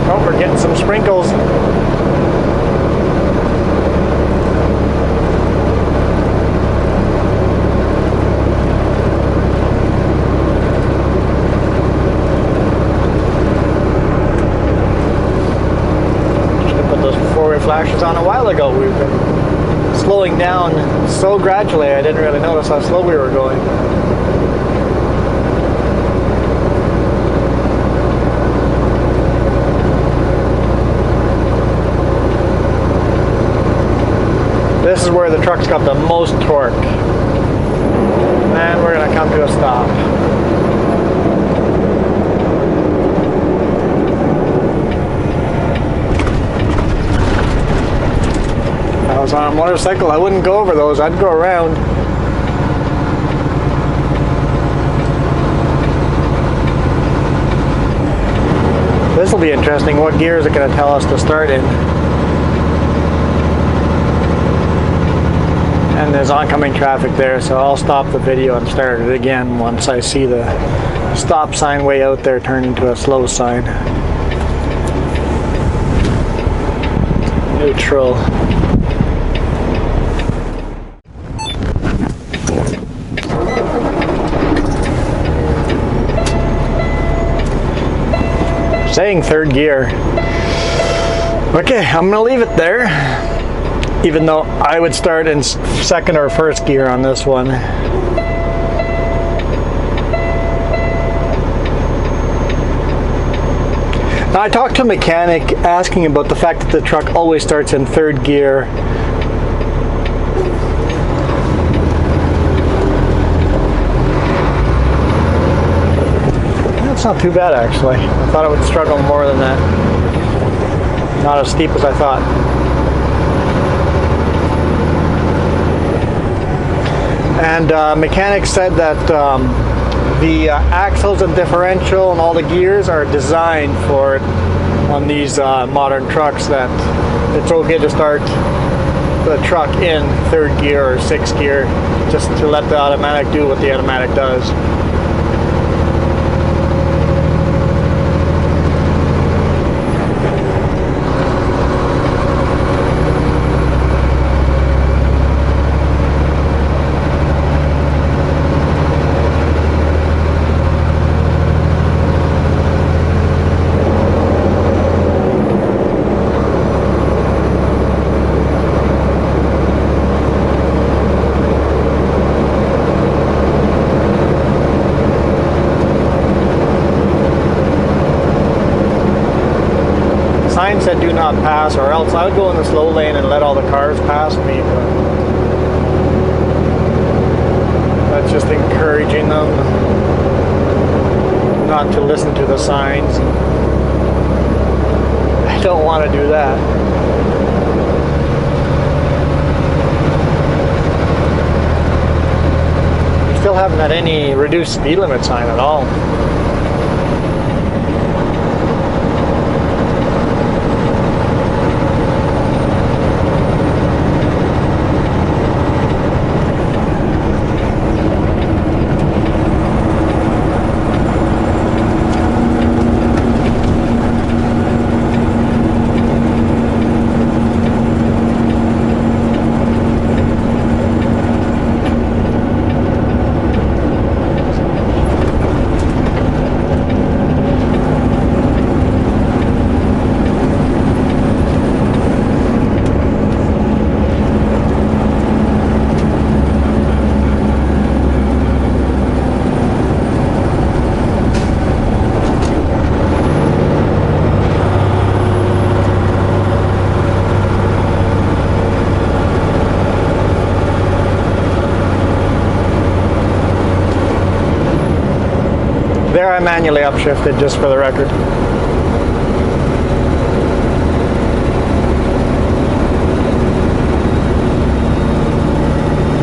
[SPEAKER 1] Oh, we're getting some sprinkles. Flashes on a while ago. We've been slowing down so gradually I didn't really notice how slow we were going. This is where the truck's got the most torque. And we're going to come to a stop. If I was on a motorcycle, I wouldn't go over those. I'd go around. This will be interesting. What gear is it going to tell us to start in? And there's oncoming traffic there, so I'll stop the video and start it again once I see the stop sign way out there turn into a slow sign. Neutral. Saying third gear. Okay, I'm gonna leave it there, even though I would start in second or first gear on this one. Now, I talked to a mechanic asking about the fact that the truck always starts in third gear. That's not too bad, actually. I thought it would struggle more than that. Not as steep as I thought. And mechanics said that the axles and differential and all the gears are designed for it on these modern trucks, that it's okay to start the truck in third gear or sixth gear just to let the automatic do what the automatic does. Sign said do not pass, or else I would go in the slow lane and let all the cars pass me, but that's just encouraging them not to listen to the signs. I don't want to do that. We still haven't had any reduced speed limit sign at all. There I manually upshifted, just for the record.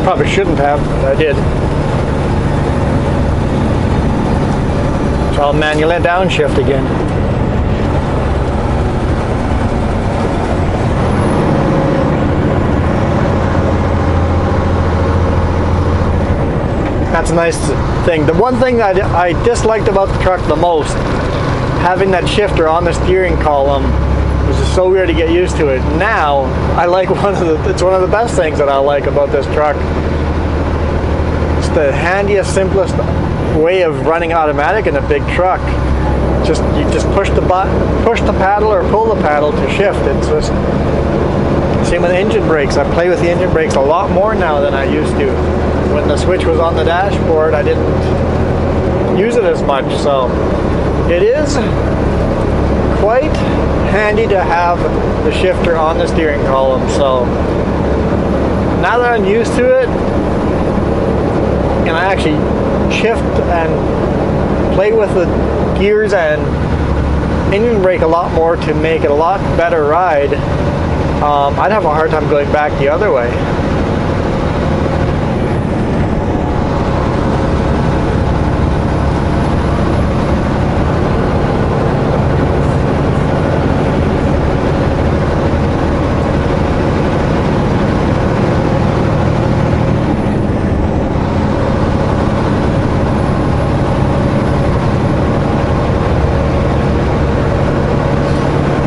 [SPEAKER 1] Probably shouldn't have, but I did. So I'll manually downshift again. that's a nice thing. The one thing that I disliked about the truck the most, having that shifter on the steering column, was just so weird to get used to it. Now, I like it's one of the best things that I like about this truck. It's the handiest, simplest way of running automatic in a big truck. You just push the paddle or pull the paddle to shift. It's just same with engine brakes. I play with the engine brakes a lot more now than I used to. When the switch was on the dashboard, I didn't use it as much. So it is quite handy to have the shifter on the steering column. So now that I'm used to it, and I actually shift and play with the gears and engine brake a lot more to make it a lot better ride, I'd have a hard time going back the other way.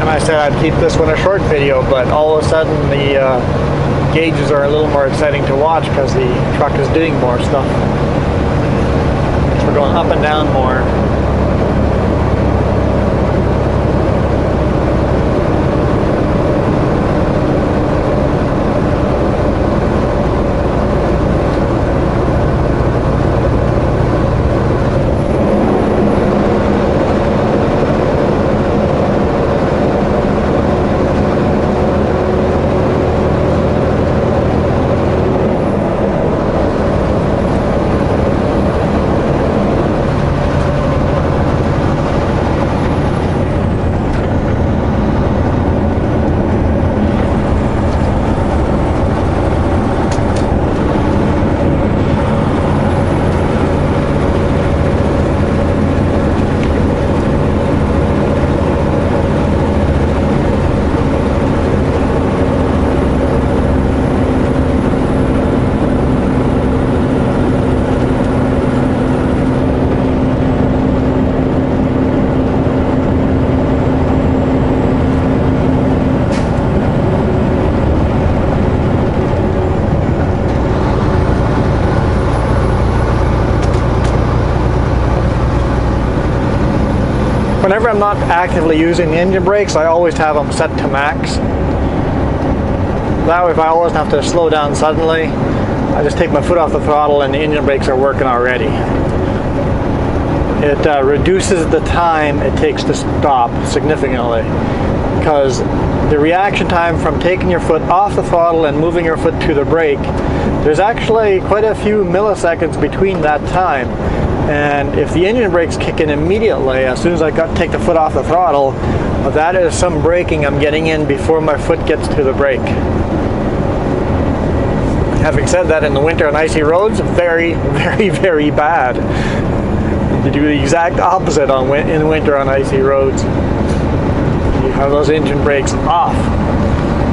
[SPEAKER 1] I said I'd keep this one a short video, but all of a sudden the gauges are a little more exciting to watch because the truck is doing more stuff. We're going up and down more. Whenever I'm not actively using the engine brakes, I always have them set to max. That way, if I always have to slow down suddenly, I just take my foot off the throttle and the engine brakes are working already. It reduces the time it takes to stop significantly, because the reaction time from taking your foot off the throttle and moving your foot to the brake, there's actually quite a few milliseconds between that time. And if the engine brakes kick in immediately, as soon as I take the foot off the throttle, that is some braking I'm getting in before my foot gets to the brake. Having said that, in the winter on icy roads, very, very, very bad. You do the exact opposite in winter on icy roads. You have those engine brakes off.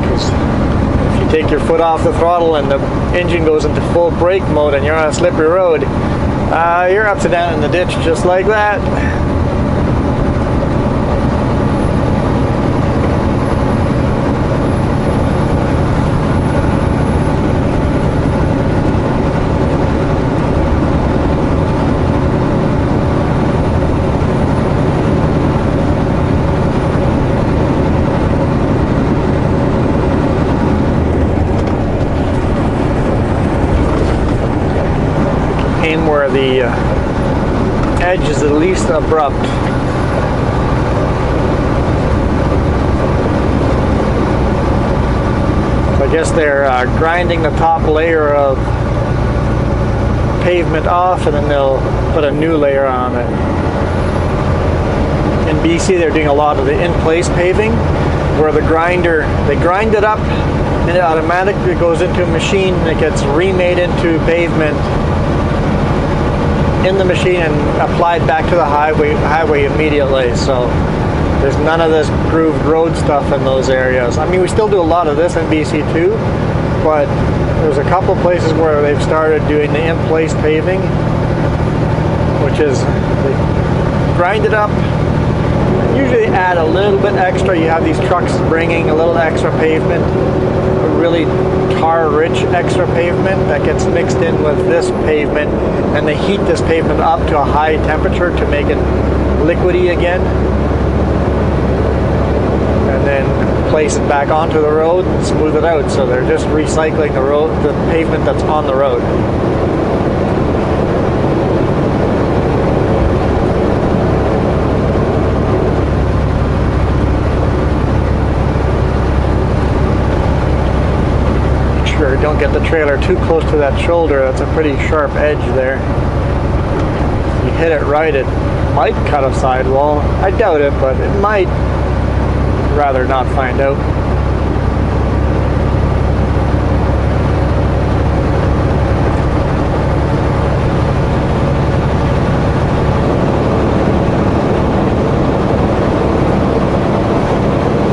[SPEAKER 1] Because if you take your foot off the throttle and the engine goes into full brake mode and you're on a slippery road, you're upside down in the ditch just like that. Where the edge is the least abrupt. So I guess they're grinding the top layer of pavement off and then they'll put a new layer on it. In BC they're doing a lot of the in-place paving where they grind it up and it automatically goes into a machine and it gets remade into pavement in the machine and applied back to the highway immediately. So there's none of this grooved road stuff in those areas. I mean, we still do a lot of this in BC too, but there's a couple places where they've started doing the in-place paving which is they grind it up. Usually add a little bit extra. You have these trucks bringing a little extra pavement, a really tar-rich extra pavement that gets mixed in with this pavement, and they heat this pavement up to a high temperature to make it liquidy again, and then place it back onto the road and smooth it out. So they're just recycling the road, the pavement that's on the road. Don't get the trailer too close to that shoulder. That's a pretty sharp edge there. If you hit it right, it might cut a sidewall. I doubt it, but it might. Rather not find out.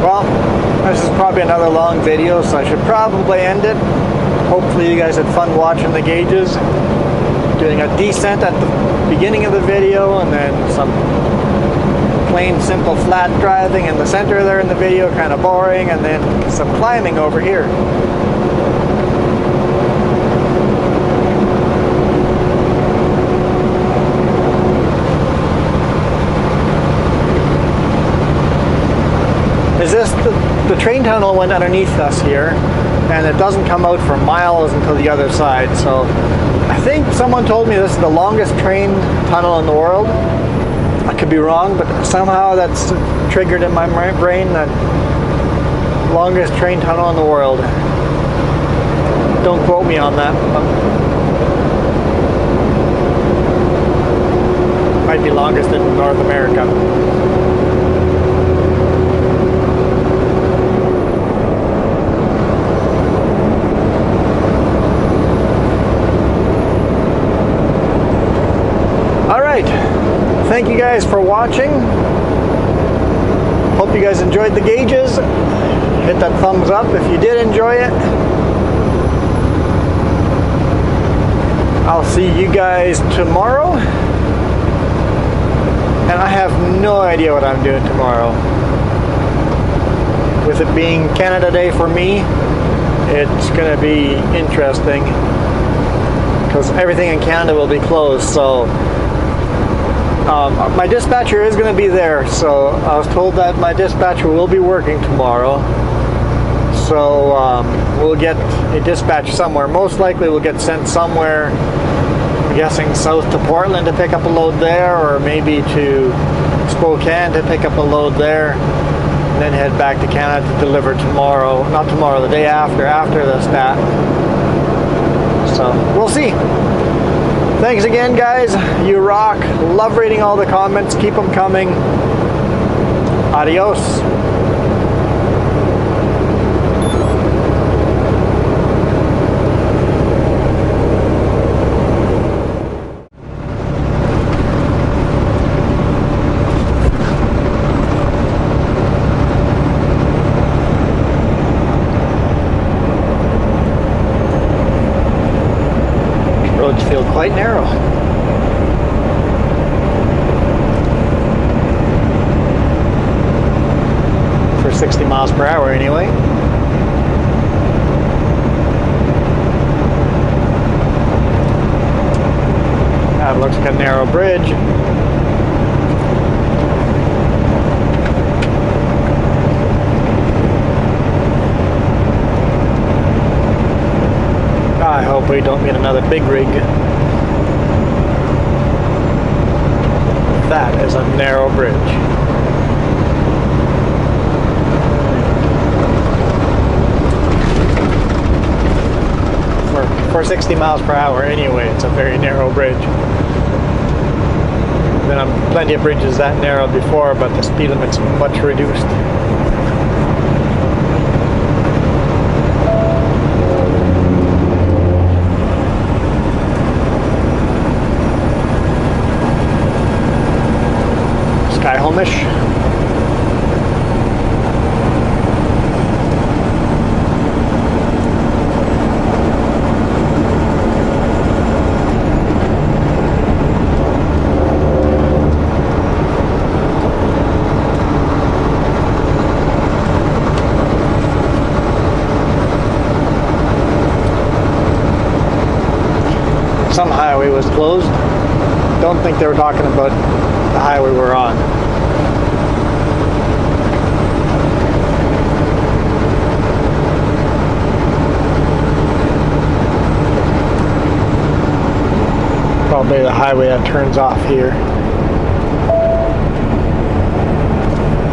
[SPEAKER 1] Well, this is probably another long video, so I should probably end it. Hopefully you guys had fun watching the gauges. Doing a descent at the beginning of the video, and then some plain simple flat driving in the center there in the video, kind of boring, and then some climbing over here. Is this the train tunnel went underneath us here, and it doesn't come out for miles until the other side. So I think someone told me this is the longest train tunnel in the world. I could be wrong, but somehow that's triggered in my brain, that longest train tunnel in the world. Don't quote me on that. Might be longest in North America. Thank you guys for watching. Hope you guys enjoyed the gauges. Hit that thumbs up if you did enjoy it. I'll see you guys tomorrow. And I have no idea what I'm doing tomorrow. With it being Canada Day for me, it's going to be interesting because everything in Canada will be closed. So my dispatcher is going to be there, so I was told that my dispatcher will be working tomorrow. So we'll get a dispatch somewhere. Most likely we'll get sent somewhere, I'm guessing south to Portland to pick up a load there, or maybe to Spokane to pick up a load there, and then head back to Canada to deliver tomorrow. Not tomorrow, the day after the stat. So we'll see. Thanks again, guys. You rock. Love reading all the comments. Keep them coming. Adios. Roads feel quite narrow. For 60 miles per hour anyway. That looks like a narrow bridge. I hope we don't get another big rig. That is a narrow bridge. For 60 miles per hour anyway, it's a very narrow bridge. Been on plenty of bridges that narrow before, but the speed limit's much reduced. Skyhomish. was closed. Don't think they were talking about the highway we're on. Probably the highway that turns off here.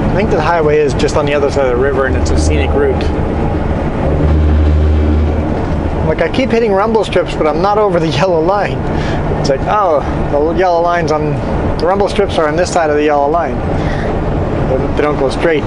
[SPEAKER 1] I think the highway is just on the other side of the river and it's a scenic route. Like I keep hitting rumble strips, but I'm not over the yellow line. It's like, oh, the yellow lines on, the rumble strips are on this side of the yellow line. They don't go straight.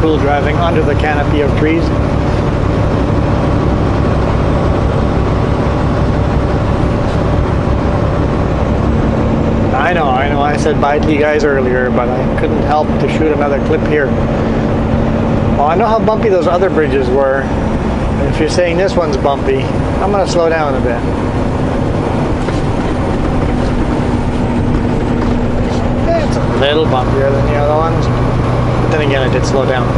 [SPEAKER 1] Cool driving under the canopy of trees. I know, I said bye to you guys earlier, but I couldn't help to shoot another clip here. Well, I know how bumpy those other bridges were. And if you're saying this one's bumpy, I'm going to slow down a bit. It's a little bumpier than the other ones. Then again, I did slow down.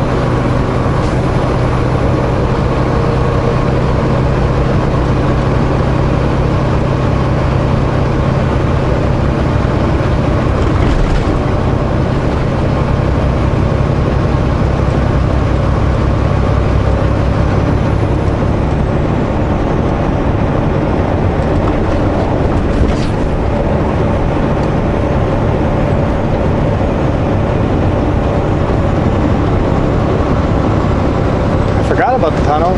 [SPEAKER 1] Forgot about the tunnel.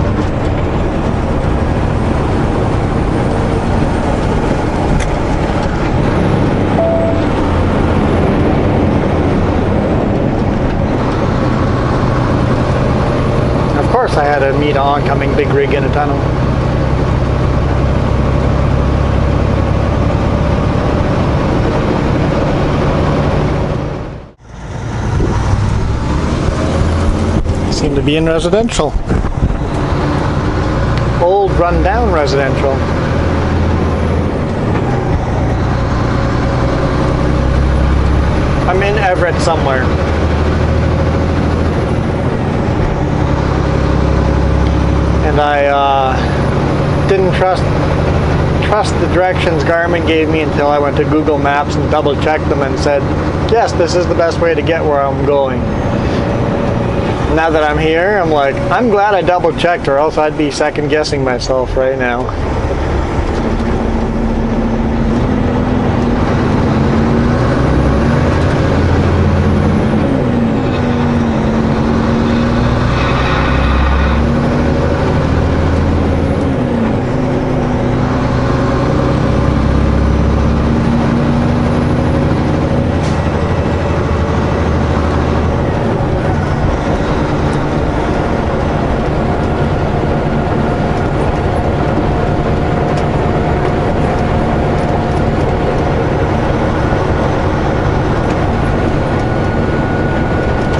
[SPEAKER 1] Of course I had to meet an oncoming big rig in a tunnel. Seem to be in residential. Old run-down residential. I'm in Everett somewhere. And I didn't trust the directions Garmin gave me until I went to Google Maps and double-checked them and said, yes, this is the best way to get where I'm going. Now that I'm here, I'm like, I'm glad I double-checked, or else I'd be second-guessing myself right now.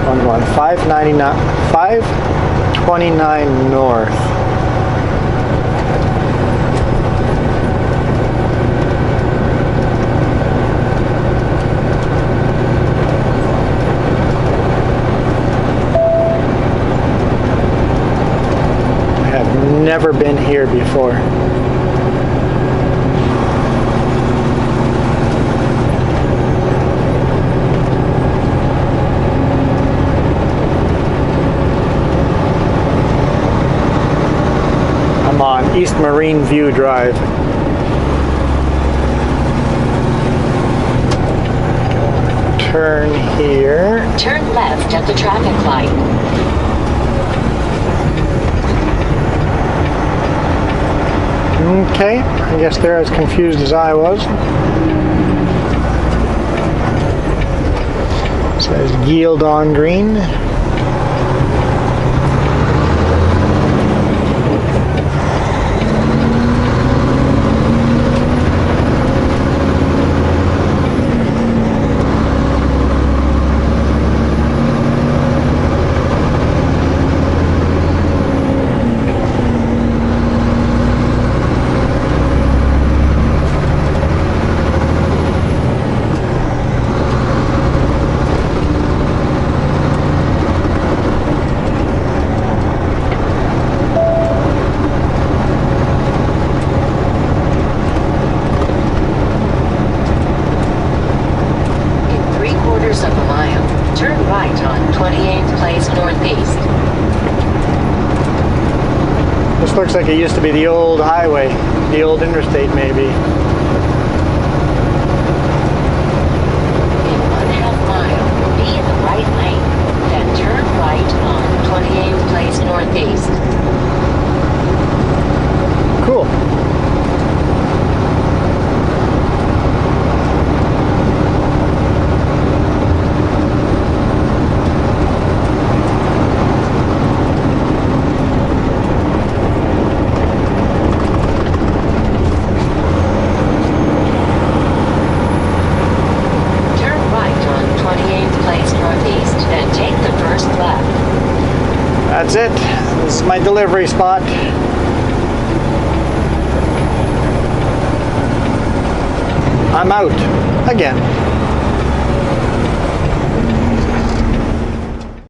[SPEAKER 1] On 529 north. I have never been here before. East Marine View Drive. Turn here.
[SPEAKER 2] Turn left at the traffic light.
[SPEAKER 1] Okay, I guess they're as confused as I was. It says yield on green.
[SPEAKER 2] This
[SPEAKER 1] looks like it used to be the old highway, the old interstate maybe.
[SPEAKER 2] In 1/2 mile, be in the right lane, then turn right on 28th Place Northeast.
[SPEAKER 1] Cool. That's it. This is my delivery spot. I'm out again.